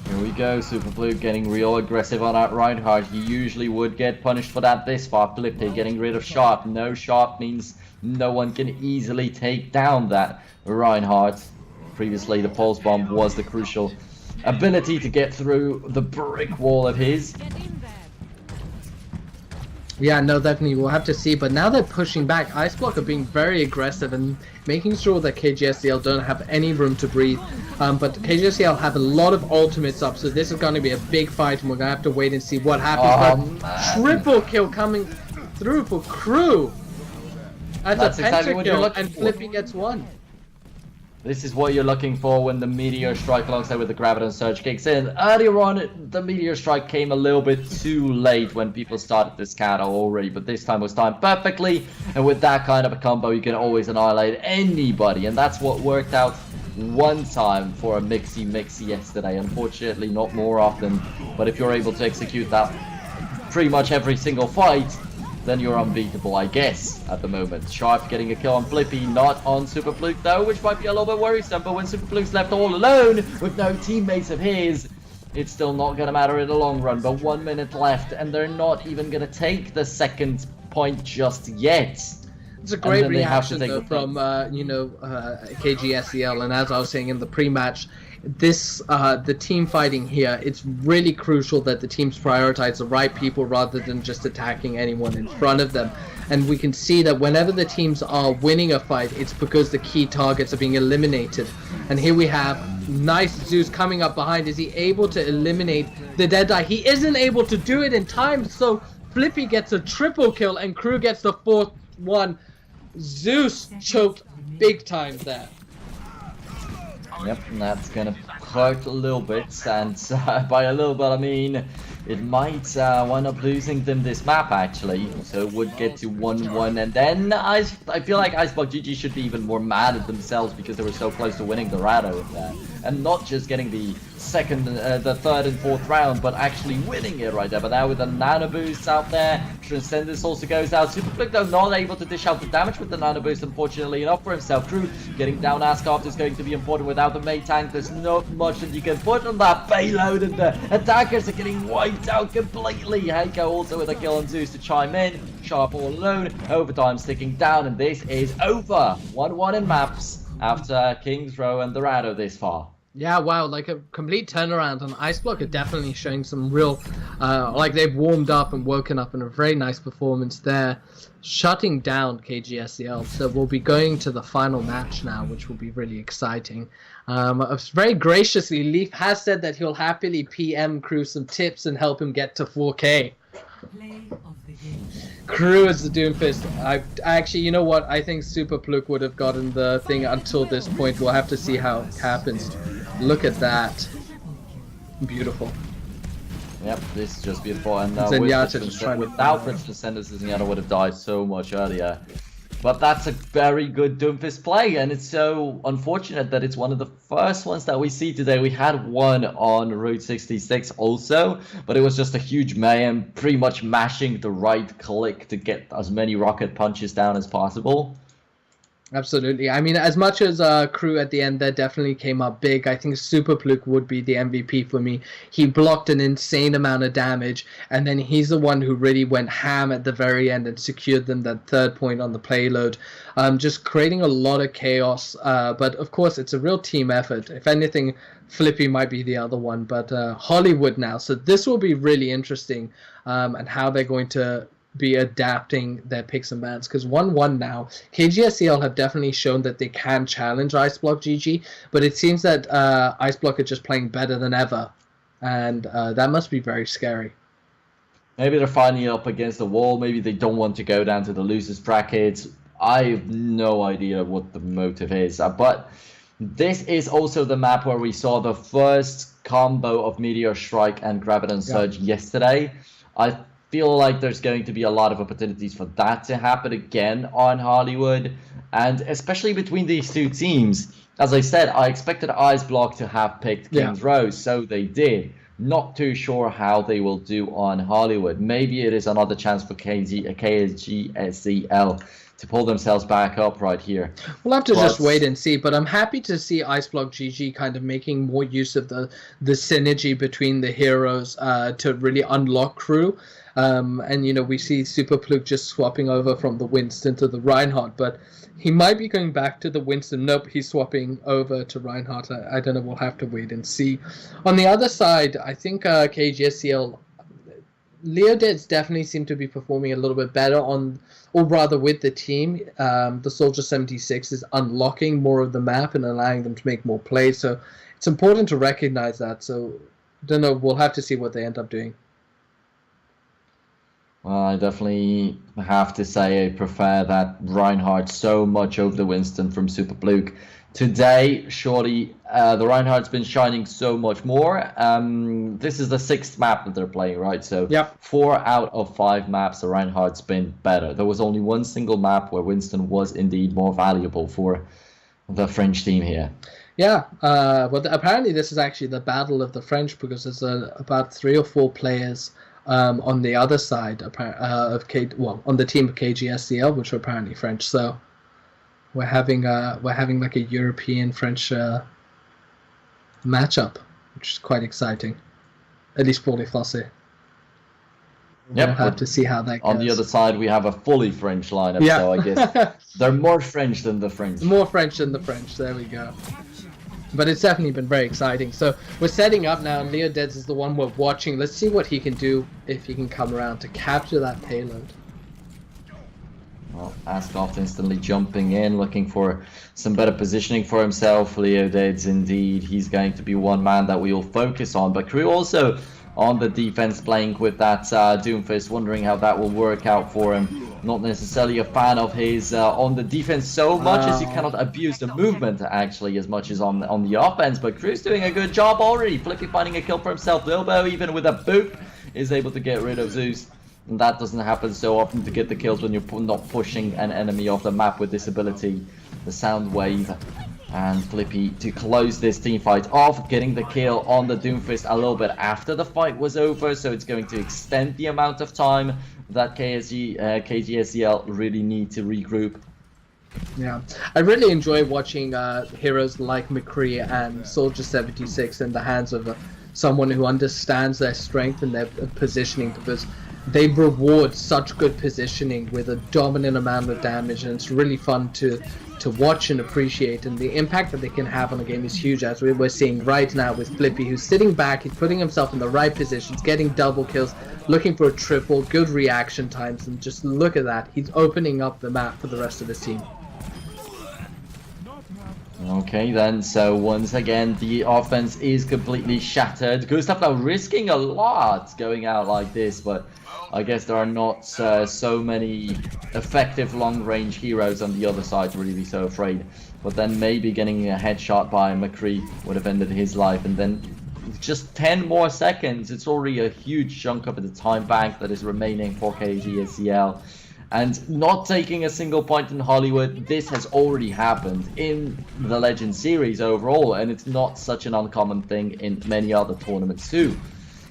Here we go, Superblue getting real aggressive on that Reinhardt. He usually would get punished for that this far. Flippy getting rid of Sharp. No Sharp means no one can easily take down that Reinhardt. Previously, the pulse bomb was the crucial ability to get through the brick wall of his. Yeah, no, definitely. We'll have to see. But now they're pushing back. IceblockGG are being very aggressive and making sure that KGSZL don't have any room to breathe. But KGSZL have a lot of ultimates up, so this is going to be a big fight, and we're going to have to wait and see what happens. But triple kill coming through for Crew. That's a exactly what you're pentakill, looking and for. Flippy gets one. This is what you're looking for when the Meteor Strike alongside with the Graviton Surge kicks in. Earlier on, the Meteor Strike came a little bit too late when people started this counter already, but this time was timed perfectly, and with that kind of a combo, you can always annihilate anybody, and that's what worked out one time for a Mixy yesterday. Unfortunately, not more often, but if you're able to execute that pretty much every single fight, then you're unbeatable, I guess, at the moment. Sharp getting a kill on Flippy, not on Super Fluke though, which might be a little bit worrisome, but when Super Fluke's left all alone with no teammates of his, it's still not going to matter in the long run. But 1 minute left, and they're not even going to take the second point just yet. It's a great reaction though from KGSZL, and as I was saying in the pre-match, the team fighting here, it's really crucial that the teams prioritize the right people rather than just attacking anyone in front of them. And we can see that whenever the teams are winning a fight, it's because the key targets are being eliminated. And here we have nice Zeus coming up behind. Is he able to eliminate the Deadeye? He isn't able to do it in time, so Flippy gets a triple kill and Crew gets the fourth one. Zeus choked big time there. Yep, and that's gonna hurt a little bit, and by a little bit I mean it might wind up losing them this map actually, so it would get to 1-1, and then I feel like IceblockGG should be even more mad at themselves because they were so close to winning the Rado with that, and not just getting the the third and fourth round, but actually winning it right there. But now with the nano boosts out there, Transcendence also goes out. Super Flick though not able to dish out the damage with the nano boost, unfortunately enough for himself. Crew getting down Ascot is going to be important. Without the Mei tank, there's not much that you can put on that payload, and the attackers are getting wiped out completely. Heiko also with a kill on Zeus to chime in. Sharp all alone, overtime sticking down, and this is over. 1-1 in maps after King's Row and the Rado this far. Yeah, wow, like a complete turnaround, and IceblockGG are definitely showing some real, like they've warmed up and woken up in a very nice performance there, shutting down KGSZL. So we'll be going to the final match now, which will be really exciting. Very graciously, Leaf has said that he'll happily PM Crew some tips and help him get to 4K. Crew is the Doomfist. I actually, you know what? I think Super Fluke would have gotten the thing until this point. We'll have to see how it happens. Look at that. Beautiful. Yep, this is just beautiful. And without Prince Transcendence, Zenyatta would have died so much earlier. But that's a very good Doomfist play, and it's so unfortunate that it's one of the first ones that we see today. We had one on Route 66 also, but it was just a huge mayhem, pretty much mashing the right click to get as many rocket punches down as possible. Absolutely. I mean, as much as Crew at the end there definitely came up big, I think Super Fluke would be the MVP for me. He blocked an insane amount of damage, and then he's the one who really went ham at the very end and secured them that third point on the payload, just creating a lot of chaos. But of course, it's a real team effort. If anything, Flippy might be the other one, but Hollywood now. So this will be really interesting, and how they're going to be adapting their picks and bans, because 1-1 now. KGSZL have definitely shown that they can challenge IceblockGG, but it seems that IceblockGG are just playing better than ever, and that must be very scary. Maybe they're finally up against the wall. Maybe they don't want to go down to the losers brackets. I have no idea what the motive is, but this is also the map where we saw the first combo of Meteor Strike and Graviton Surge yesterday. I feel like there's going to be a lot of opportunities for that to happen again on Hollywood, and especially between these two teams. As I said, I expected IceblockGG to have picked King's Row, so they did. Not too sure how they will do on Hollywood. Maybe it is another chance for KGSZL to pull themselves back up right here. We'll have to just wait and see, but I'm happy to see IceblockGG kind of making more use of the synergy between the heroes to really unlock Crew. And you know, we see Super Fluke just swapping over from the Winston to the Reinhardt, but he might be going back to the Winston. Nope, he's swapping over to Reinhardt. I don't know, we'll have to wait and see. On the other side, I think KGSZL, Leodeds definitely seem to be performing a little bit better on, or rather with the team. The Soldier 76 is unlocking more of the map and allowing them to make more plays. So it's important to recognize that. So don't know. We'll have to see what they end up doing. Well, I definitely have to say I prefer that Reinhardt so much over the Winston from Super Bluke. Today, surely, the Reinhardt's been shining so much more. This is the 6th map that they're playing, right? So Yep. 4 out of 5 maps, the Reinhardt's been better. There was only one single map where Winston was indeed more valuable for the French team here. Yeah, but apparently this is actually the battle of the French, because there's about 3 or 4 players on the other side of on the team of KGSZL, which are apparently French. So we're having like a European French matchup, which is quite exciting. At least pour les Français. Yep, We'll have to see how that goes. On the other side, we have a fully French lineup, Yeah. so I guess they're more French than the French. More French than the French. There we go. But it's definitely been very exciting. So we're setting up now, and Leodeds is the one we're watching. Let's see what he can do, if he can come around to capture that payload. Well, Ascroft instantly jumping in, looking for some better positioning for himself. Leodeds, indeed, he's going to be one man that we will focus on. But Crew also on the defense, playing with that Doomfist, wondering how that will work out for him. Not necessarily a fan of his on the defense so much, as you cannot abuse the movement actually as much as on the offense. But Crew's doing a good job already. Flippy finding a kill for himself. Bilbo, even with a boop, is able to get rid of Zeus. And that doesn't happen so often, to get the kills when you're not pushing an enemy off the map with this ability. The sound wave. And Flippy to close this team fight off, getting the kill on the Doomfist a little bit after the fight was over, so it's going to extend the amount of time that KGSZL really need to regroup. Yeah, I really enjoy watching heroes like McCree and Soldier 76 in the hands of someone who understands their strength and their positioning, because they reward such good positioning with a dominant amount of damage, and it's really fun to watch and appreciate, and the impact that they can have on a game is huge, as we're seeing right now with Flippy, who's sitting back, he's putting himself in the right positions, getting double kills, looking for a triple, good reaction times, and just look at that, he's opening up the map for the rest of his team. Okay then, so once again the offense is completely shattered. Gustav now risking a lot going out like this, but I guess there are not so many effective long-range heroes on the other side to really be so afraid. But then maybe getting a headshot by McCree would have ended his life, and then just 10 more seconds, it's already a huge chunk of the time bank that is remaining for KGSZL. And not taking a single point in Hollywood, this has already happened in the Legends series overall, and it's not such an uncommon thing in many other tournaments too.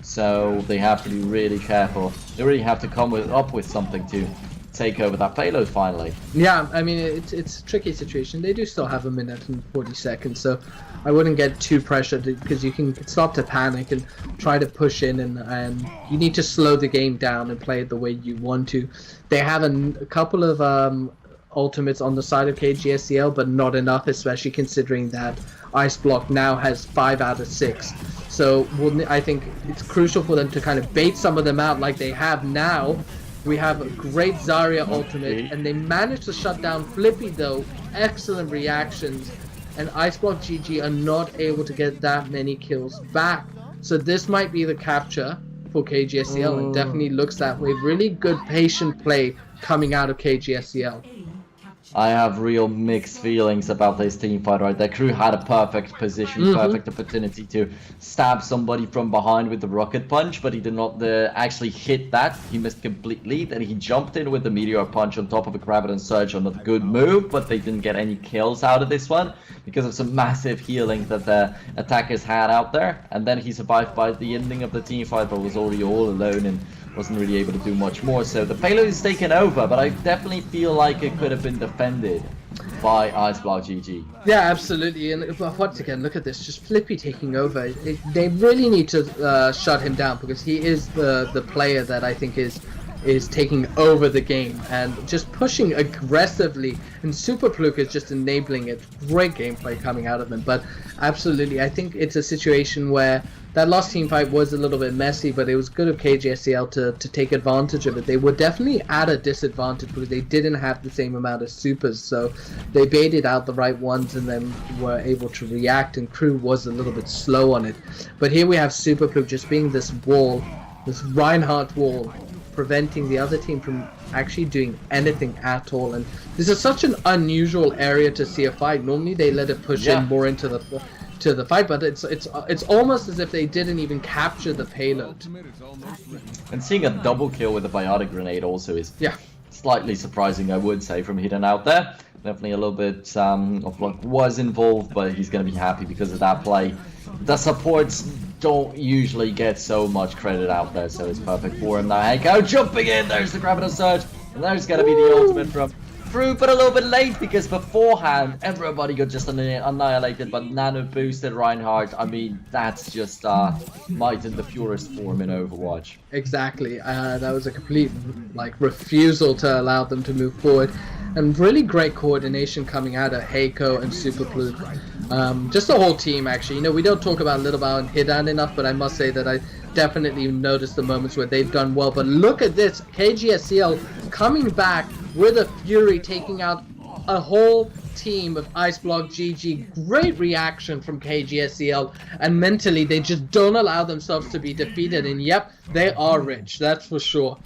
So they have to be really careful. They really have to come up with something to take over that payload finally. Yeah, I mean, it's a tricky situation. They do still have a minute and 40 seconds, so I wouldn't get too pressured, because you can start to panic and try to push in, and you need to slow the game down and play it the way you want to. They have a couple of ultimates on the side of KGSZL, but not enough, especially considering that IceblockGG now has 5 out of 6. So I think it's crucial for them to kind of bait some of them out like they have now. We have a great Zarya ultimate, and they managed to shut down Flippy though. Excellent reactions, and IceblockGG are not able to get that many kills back. So this might be the capture for KGSZL, and definitely looks that way. Really good patient play coming out of KGSZL. I have real mixed feelings about this team fight right there. Crew had a perfect position, perfect opportunity to stab somebody from behind with the rocket punch, but he did not actually hit that. He missed completely. Then he jumped in with the meteor punch on top of a Graviton Surge on a good move, but they didn't get any kills out of this one because of some massive healing that the attackers had out there. And then he survived by the ending of the team fight, but was already all alone and wasn't really able to do much more. So the payload is taken over, but I definitely feel like it could have been defended by IceblockGG. Yeah, absolutely. And once again, look at this, just Flippy taking over. They really need to shut him down, because he is the player that I think is is taking over the game and just pushing aggressively, and Super Fluke is just enabling it. Great gameplay coming out of him, but absolutely, I think it's a situation where that last team fight was a little bit messy, but it was good of KGSZL to take advantage of it. They were definitely at a disadvantage because they didn't have the same amount of supers, so they baited out the right ones and then were able to react, and Crew was a little bit slow on it. But here we have Super Fluke just being this wall, this Reinhardt wall, preventing the other team from actually doing anything at all. And this is such an unusual area to see a fight. Normally they let it push in more into the fight, but it's almost as if they didn't even capture the payload. And seeing a double kill with a biotic grenade also is slightly surprising, I would say, from Hidden out there. Definitely a little bit of luck was involved, but he's going to be happy because of that play. The supports don't usually get so much credit out there, so it's perfect for him now. Heiko jumping in, there's the Gravito Surge, and there's going to be the ultimate from Crew, but a little bit late because beforehand everybody got just annihilated, but nano boosted Reinhardt. I mean, that's just might in the purest form in Overwatch. Exactly, that was a complete refusal to allow them to move forward, and really great coordination coming out of Heiko and Super Fluke. Just the whole team, actually. You know, we don't talk about Little Bao and Hidan enough, but I must say that I definitely noticed the moments where they've done well. But look at this, KGSZL coming back with a fury, taking out a whole team of IceblockGG. Great reaction from KGSZL, and mentally they just don't allow themselves to be defeated, and yep, they are rich, that's for sure.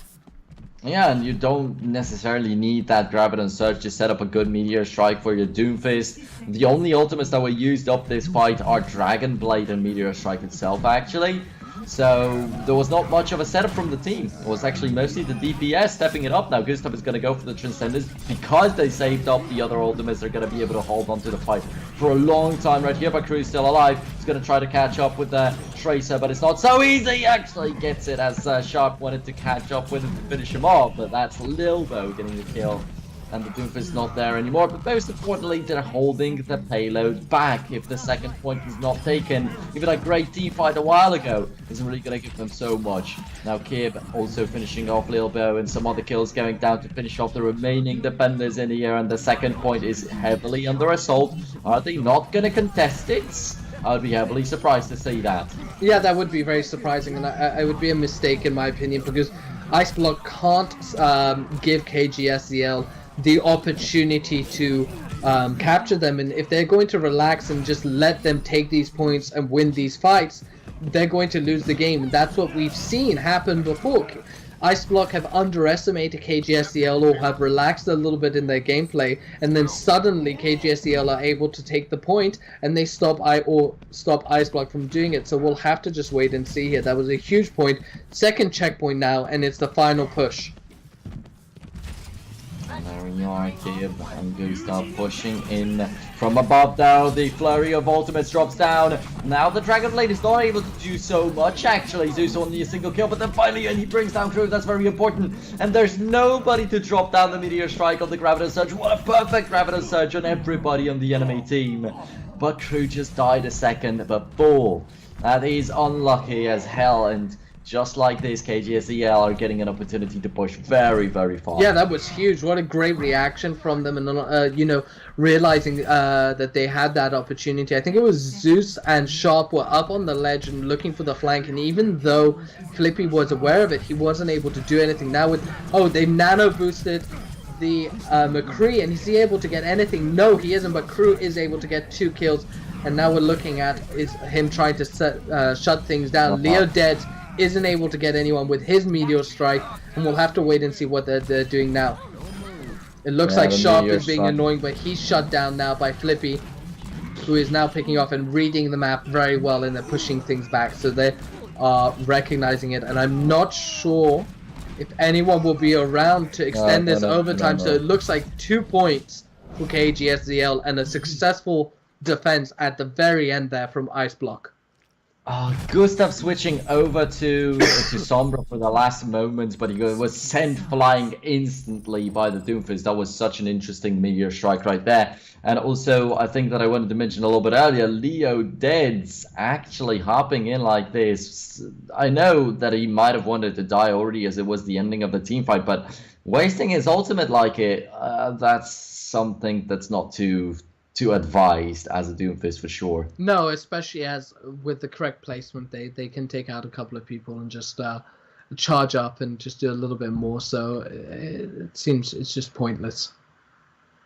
Yeah, and you don't necessarily need that Graviton Surge to set up a good Meteor Strike for your Doomfist. The only ultimates that were used up this fight are Dragon Blade and Meteor Strike itself, actually. So there was not much of a setup from the team. It was actually mostly the DPS stepping it up. Now Gustav is going to go for the Transcendence because they saved up the other ultimates. They're going to be able to hold on to the fight for a long time right here. But Crew's still alive. He's going to try to catch up with the Tracer, but it's not so easy. He actually gets it as Sharp wanted to catch up with him to finish him off. But that's Lilbo getting the kill. And the Doomfist not there anymore, but most importantly, they're holding the payload back. If the second point is not taken, even a great team fight a while ago isn't really going to give them so much. Now Kib also finishing off Lilbo, and some other kills going down to finish off the remaining defenders in here, and the second point is heavily under assault. Are they not going to contest it? I'd be heavily surprised to see that. Yeah, that would be very surprising, and I would be a mistake in my opinion, because Iceblock can't give KGSZL the opportunity to capture them, and if they're going to relax and just let them take these points and win these fights, they're going to lose the game. And that's what we've seen happen before. Iceblock have underestimated KGSZL or have relaxed a little bit in their gameplay, and then suddenly KGSZL are able to take the point and they stop Iceblock from doing it. So we'll have to just wait and see here. That was a huge point. Second checkpoint now, and it's the final push. And there we are, Kib and Gustav pushing in from above now. The flurry of ultimates drops down. Now the Dragon Blade is not able to do so much, actually. Zeus only a single kill, but then finally, and he brings down Crew. That's very important. And there's nobody to drop down the Meteor Strike on the Gravito Surge. What a perfect Gravito Surge on everybody on the enemy team. But Crew just died a second before. That is unlucky as hell, and just like this, KGSZL are getting an opportunity to push very, very far. Yeah, that was huge. What a great reaction from them, and you know, realizing that they had that opportunity. I think it was Zeus and Sharp were up on the ledge and looking for the flank, and even though Flippy was aware of it, he wasn't able to do anything. Now with they nano boosted the McCree, and is he able to get anything? No, he isn't. But Crew is able to get 2 kills, and now we're looking at him trying to shut things down. Leo dead. Isn't able to get anyone with his Meteor Strike, and we'll have to wait and see what they're doing now. It looks like Sharp is being annoying, but he's shut down now by Flippy, who is now picking off and reading the map very well, and they're pushing things back, so they are recognizing it. And I'm not sure if anyone will be around to extend this overtime, so it looks like 2 points for KGSZL and a successful defense at the very end there from Iceblock. Gustav switching over to Sombra for the last moments, but he was sent flying instantly by the Doomfist. That was such an interesting meteor strike right there. And also, I think that I wanted to mention a little bit earlier, Leo Dead's actually hopping in like this. I know that he might have wanted to die already as it was the ending of the team fight, but wasting his ultimate like it, that's something that's not too advised as a Doomfist for sure. No, especially as with the correct placement, they can take out a couple of people and just charge up and just do a little bit more. So it seems it's just pointless.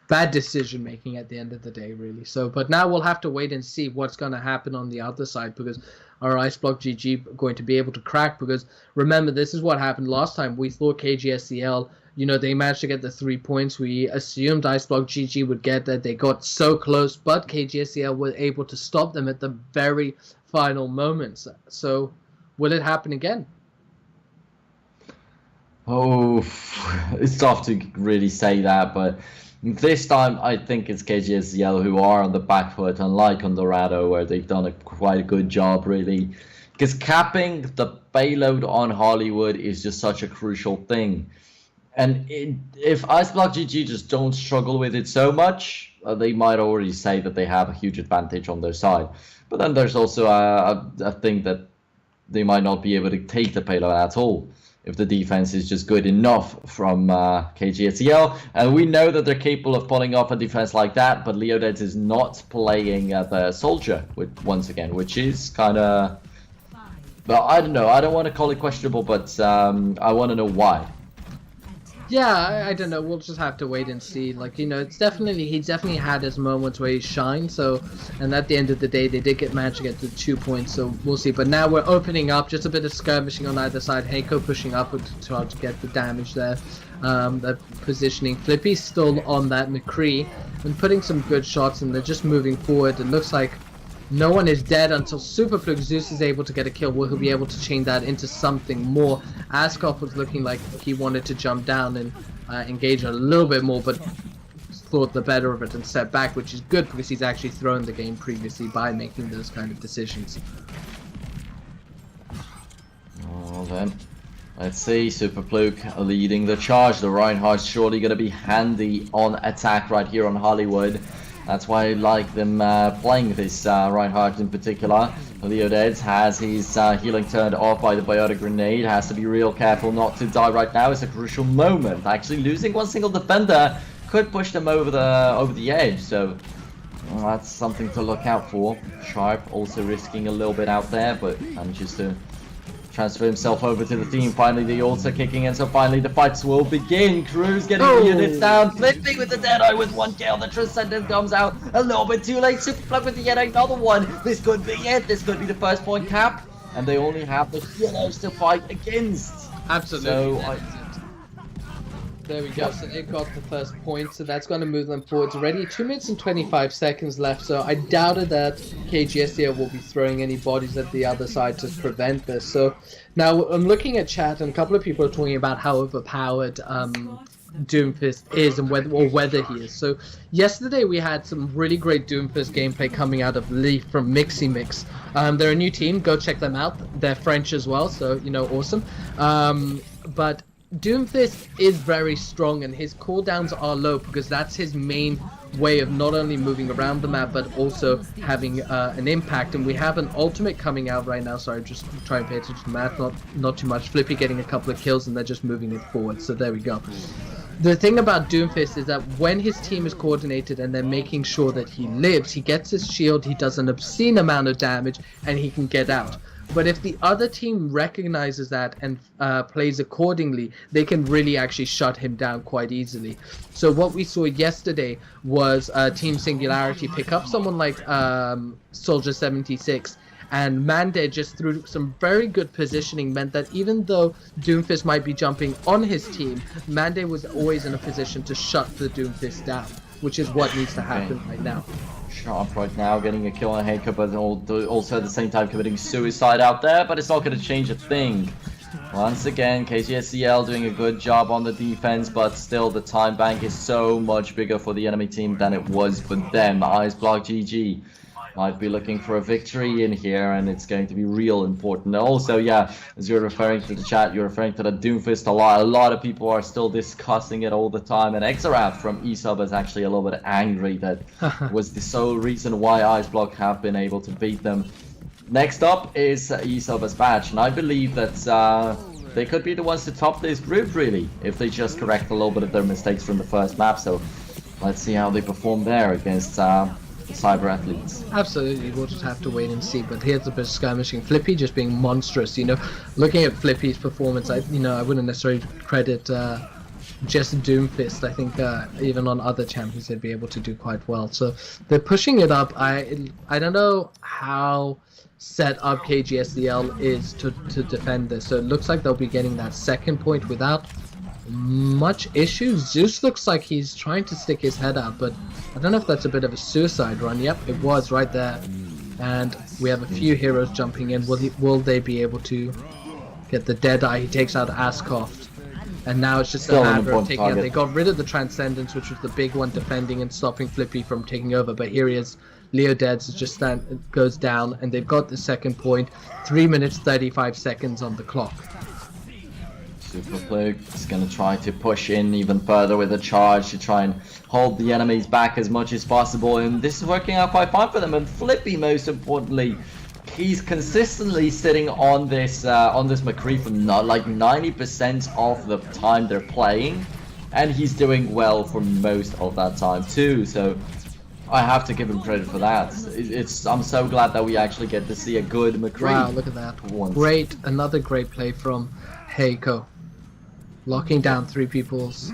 Bad decision making at the end of the day, really. So, but now we'll have to wait and see what's going to happen on the other side, because are IceblockGG going to be able to crack? Because remember, this is what happened last time. We thought KGSZL, you know, they managed to get the 3 points. We assumed IceblockGG would get that. They got so close, but KGSZL were able to stop them at the very final moments. So, will it happen again? Oh, it's tough to really say that, but this time I think it's KGSZL who are on the back foot, unlike on Dorado, where they've done quite a good job, really. Because capping the payload on Hollywood is just such a crucial thing. And if IceblockGG just don't struggle with it so much, they might already say that they have a huge advantage on their side. But then there's also a thing that they might not be able to take the payload at all if the defense is just good enough from KGSZL. And we know that they're capable of pulling off a defense like that, but Leodeds is not playing the soldier once again, which is kind of... Well, I don't know. I don't want to call it questionable, but I want to know why. Yeah, I don't know. We'll just have to wait and see. Like, you know, he's definitely had his moments where he shined. So, and at the end of the day, they did manage to get the 2 points. So we'll see. But now we're opening up, just a bit of skirmishing on either side. Heiko pushing up to try to get the damage there. The positioning. Flippy's still on that McCree and putting some good shots, and they're just moving forward. It looks like no one is dead until Superplug Zeus is able to get a kill. Will he be able to chain that into something more? Askov was looking like he wanted to jump down and engage a little bit more, but thought the better of it and set back, which is good because he's actually thrown the game previously by making those kind of decisions. Well then, let's see. Superplug leading the charge. The Reinhardt's surely going to be handy on attack right here on Hollywood. That's why I like them playing this Reinhardt in particular. Leodeds has his healing turned off by the biotic grenade. Has to be real careful not to die right now. It's a crucial moment. Actually, losing one single defender could push them over the edge. So well, that's something to look out for. Sharp also risking a little bit out there, but manages to transfer himself over to the team. Finally, the ults kicking in, so finally the fights will begin. Cruz getting the units down. Flippy with the Deadeye with 1 kill. The Transcendent comes out a little bit too late. Superplug with yet another one. This could be it. This could be the first point cap. And they only have the heroes to fight against. Absolutely. So there we go. So they got the first point, so that's going to move them forwards already. 2 minutes and 25 seconds left, so I doubted that KGSZL will be throwing any bodies at the other side to prevent this. So now I'm looking at chat, and a couple of people are talking about how overpowered Doomfist is and whether he is. So yesterday we had some really great Doomfist gameplay coming out of Leaf from MixieMix. They're a new team. Go check them out. They're French as well, so you know, awesome. But Doomfist is very strong, and his cooldowns are low because that's his main way of not only moving around the map but also having an impact. And we have an ultimate coming out right now. Sorry, just try and pay attention to the map, not too much. Flippy getting a couple of kills and they're just moving it forward. So there we go. The thing about Doomfist is that when his team is coordinated and they're making sure that he lives, he gets his shield, he does an obscene amount of damage, and he can get out. But if the other team recognizes that and plays accordingly, they can really actually shut him down quite easily. So what we saw yesterday was Team Singularity pick up someone like Soldier 76, and Mande just through some very good positioning meant that even though Doomfist might be jumping on his team, Mande was always in a position to shut the Doomfist down, which is what needs to happen right now. Sharp right now getting a kill on Heiko, but also at the same time committing suicide out there, but it's not going to change a thing. Once again, KGSZL doing a good job on the defense, but still the time bank is so much bigger for the enemy team than it was for them. IceblockGG might be looking for a victory in here, and it's going to be real important. Also, yeah, as you're referring to the chat, you're referring to the Doomfist a lot. A lot of people are still discussing it all the time, and Xerath from eSub is actually a little bit angry that was the sole reason why IceblockGG have been able to beat them. Next up is eSub as Batch, and I believe that they could be the ones to top this group, really, if they just correct a little bit of their mistakes from the first map. So let's see how they perform there against the Cyber Athletes. Absolutely, we'll just have to wait and see. But here's a bit of skirmishing. Flippy just being monstrous, you know. Looking at Flippy's performance, I wouldn't necessarily credit just Doomfist. I think even on other champions they'd be able to do quite well. So they're pushing it up. I don't know how set up KGSZL is to defend this. So it looks like they'll be getting that second point without much issues. Zeus looks like he's trying to stick his head out, but I don't know if that's a bit of a suicide run. Yep, it was right there. And we have a few heroes jumping in. Will they be able to get the Deadeye? He takes out Ascoft. And now it's just a matter of taking out. They got rid of the Transcendence, which was the big one defending and stopping Flippy from taking over. But here he is. Leo Deads just goes down, and they've got the second point. 3 minutes 35 seconds on the clock. Superfluke is going to try to push in even further with a charge to try and hold the enemies back as much as possible, and this is working out quite fine for them. And Flippy, most importantly, he's consistently sitting on this McCree for like 90% of the time they're playing, and he's doing well for most of that time too. So I have to give him credit for that. I'm so glad that we actually get to see a good McCree. Wow, look at that! Great, another great play from Heiko. Locking down 3 peoples.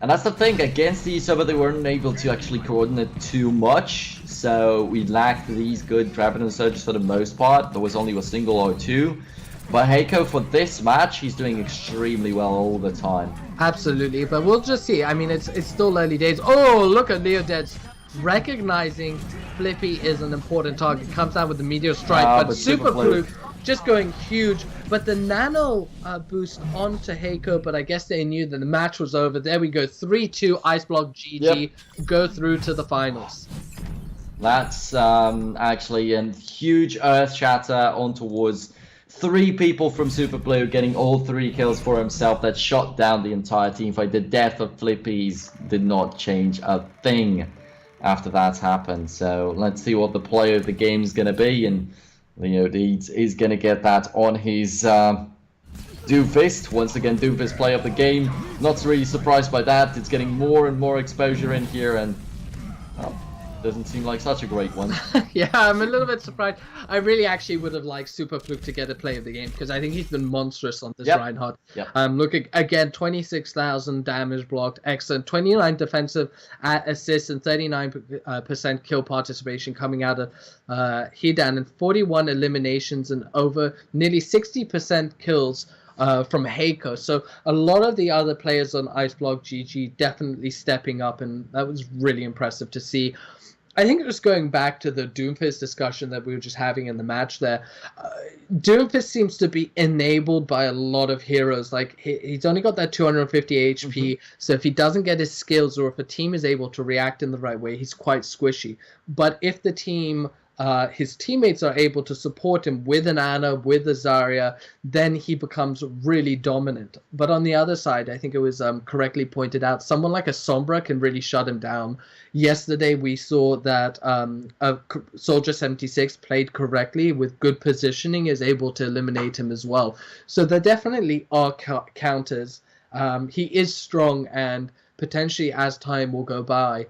And that's the thing, against the eSub they weren't able to actually coordinate too much, so we lacked these good grabbing and surges for the most part. There was only a single or 2. But Heiko, for this match, he's doing extremely well all the time. Absolutely, but we'll just see. I mean, it's still early days. Oh, look at Leo Deads recognizing Flippy is an important target. Comes out with the Meteor Strike, but Superfluke just going huge. But the nano boost onto Heiko, but I guess they knew that the match was over. There we go, 3-2, IceblockGG, go through to the finals. That's actually a huge earth shatter on towards 3 people from Super Blue, getting all 3 kills for himself. That shot down the entire team fight. The death of Flippies did not change a thing after that's happened. So let's see what the player of the game is going to be, and Leo Deeds is going to get that on his Doomfist. Once again, Doomfist play of the game. Not really surprised by that. It's getting more and more exposure in here, and doesn't seem like such a great one. Yeah, I'm a little bit surprised. I really actually would have liked Superfluke to get a play of the game, because I think he's been monstrous on this Reinhardt. Look again, 26,000 damage blocked, excellent. 29 defensive assists and 39% kill participation coming out of Hidan, and 41 eliminations and over nearly 60% kills from Heiko. So a lot of the other players on IceblockGG definitely stepping up, and that was really impressive to see. I think just going back to the Doomfist discussion that we were just having in the match there, Doomfist seems to be enabled by a lot of heroes. Like, he's only got that 250 HP, so if he doesn't get his skills, or if a team is able to react in the right way, he's quite squishy. But if the team, his teammates are able to support him with an Ana, with a Zarya, then he becomes really dominant. But on the other side, I think it was correctly pointed out, someone like a Sombra can really shut him down. Yesterday we saw that Soldier 76 played correctly with good positioning, is able to eliminate him as well. So there definitely are counters. He is strong, and potentially as time will go by,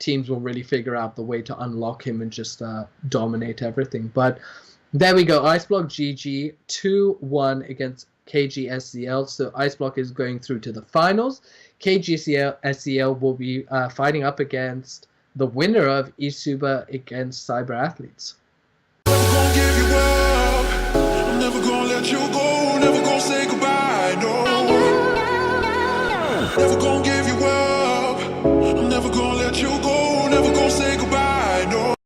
teams will really figure out the way to unlock him and just dominate everything. But there we go, IceblockGG 2-1 against KGSZL. So IceBlock is going through to the finals. KGSZL will be fighting up against the winner of Isuba against Cyber Athletes. Never gonna give you up. I'm never gonna let you go. Never gonna say goodbye. No. Never gonna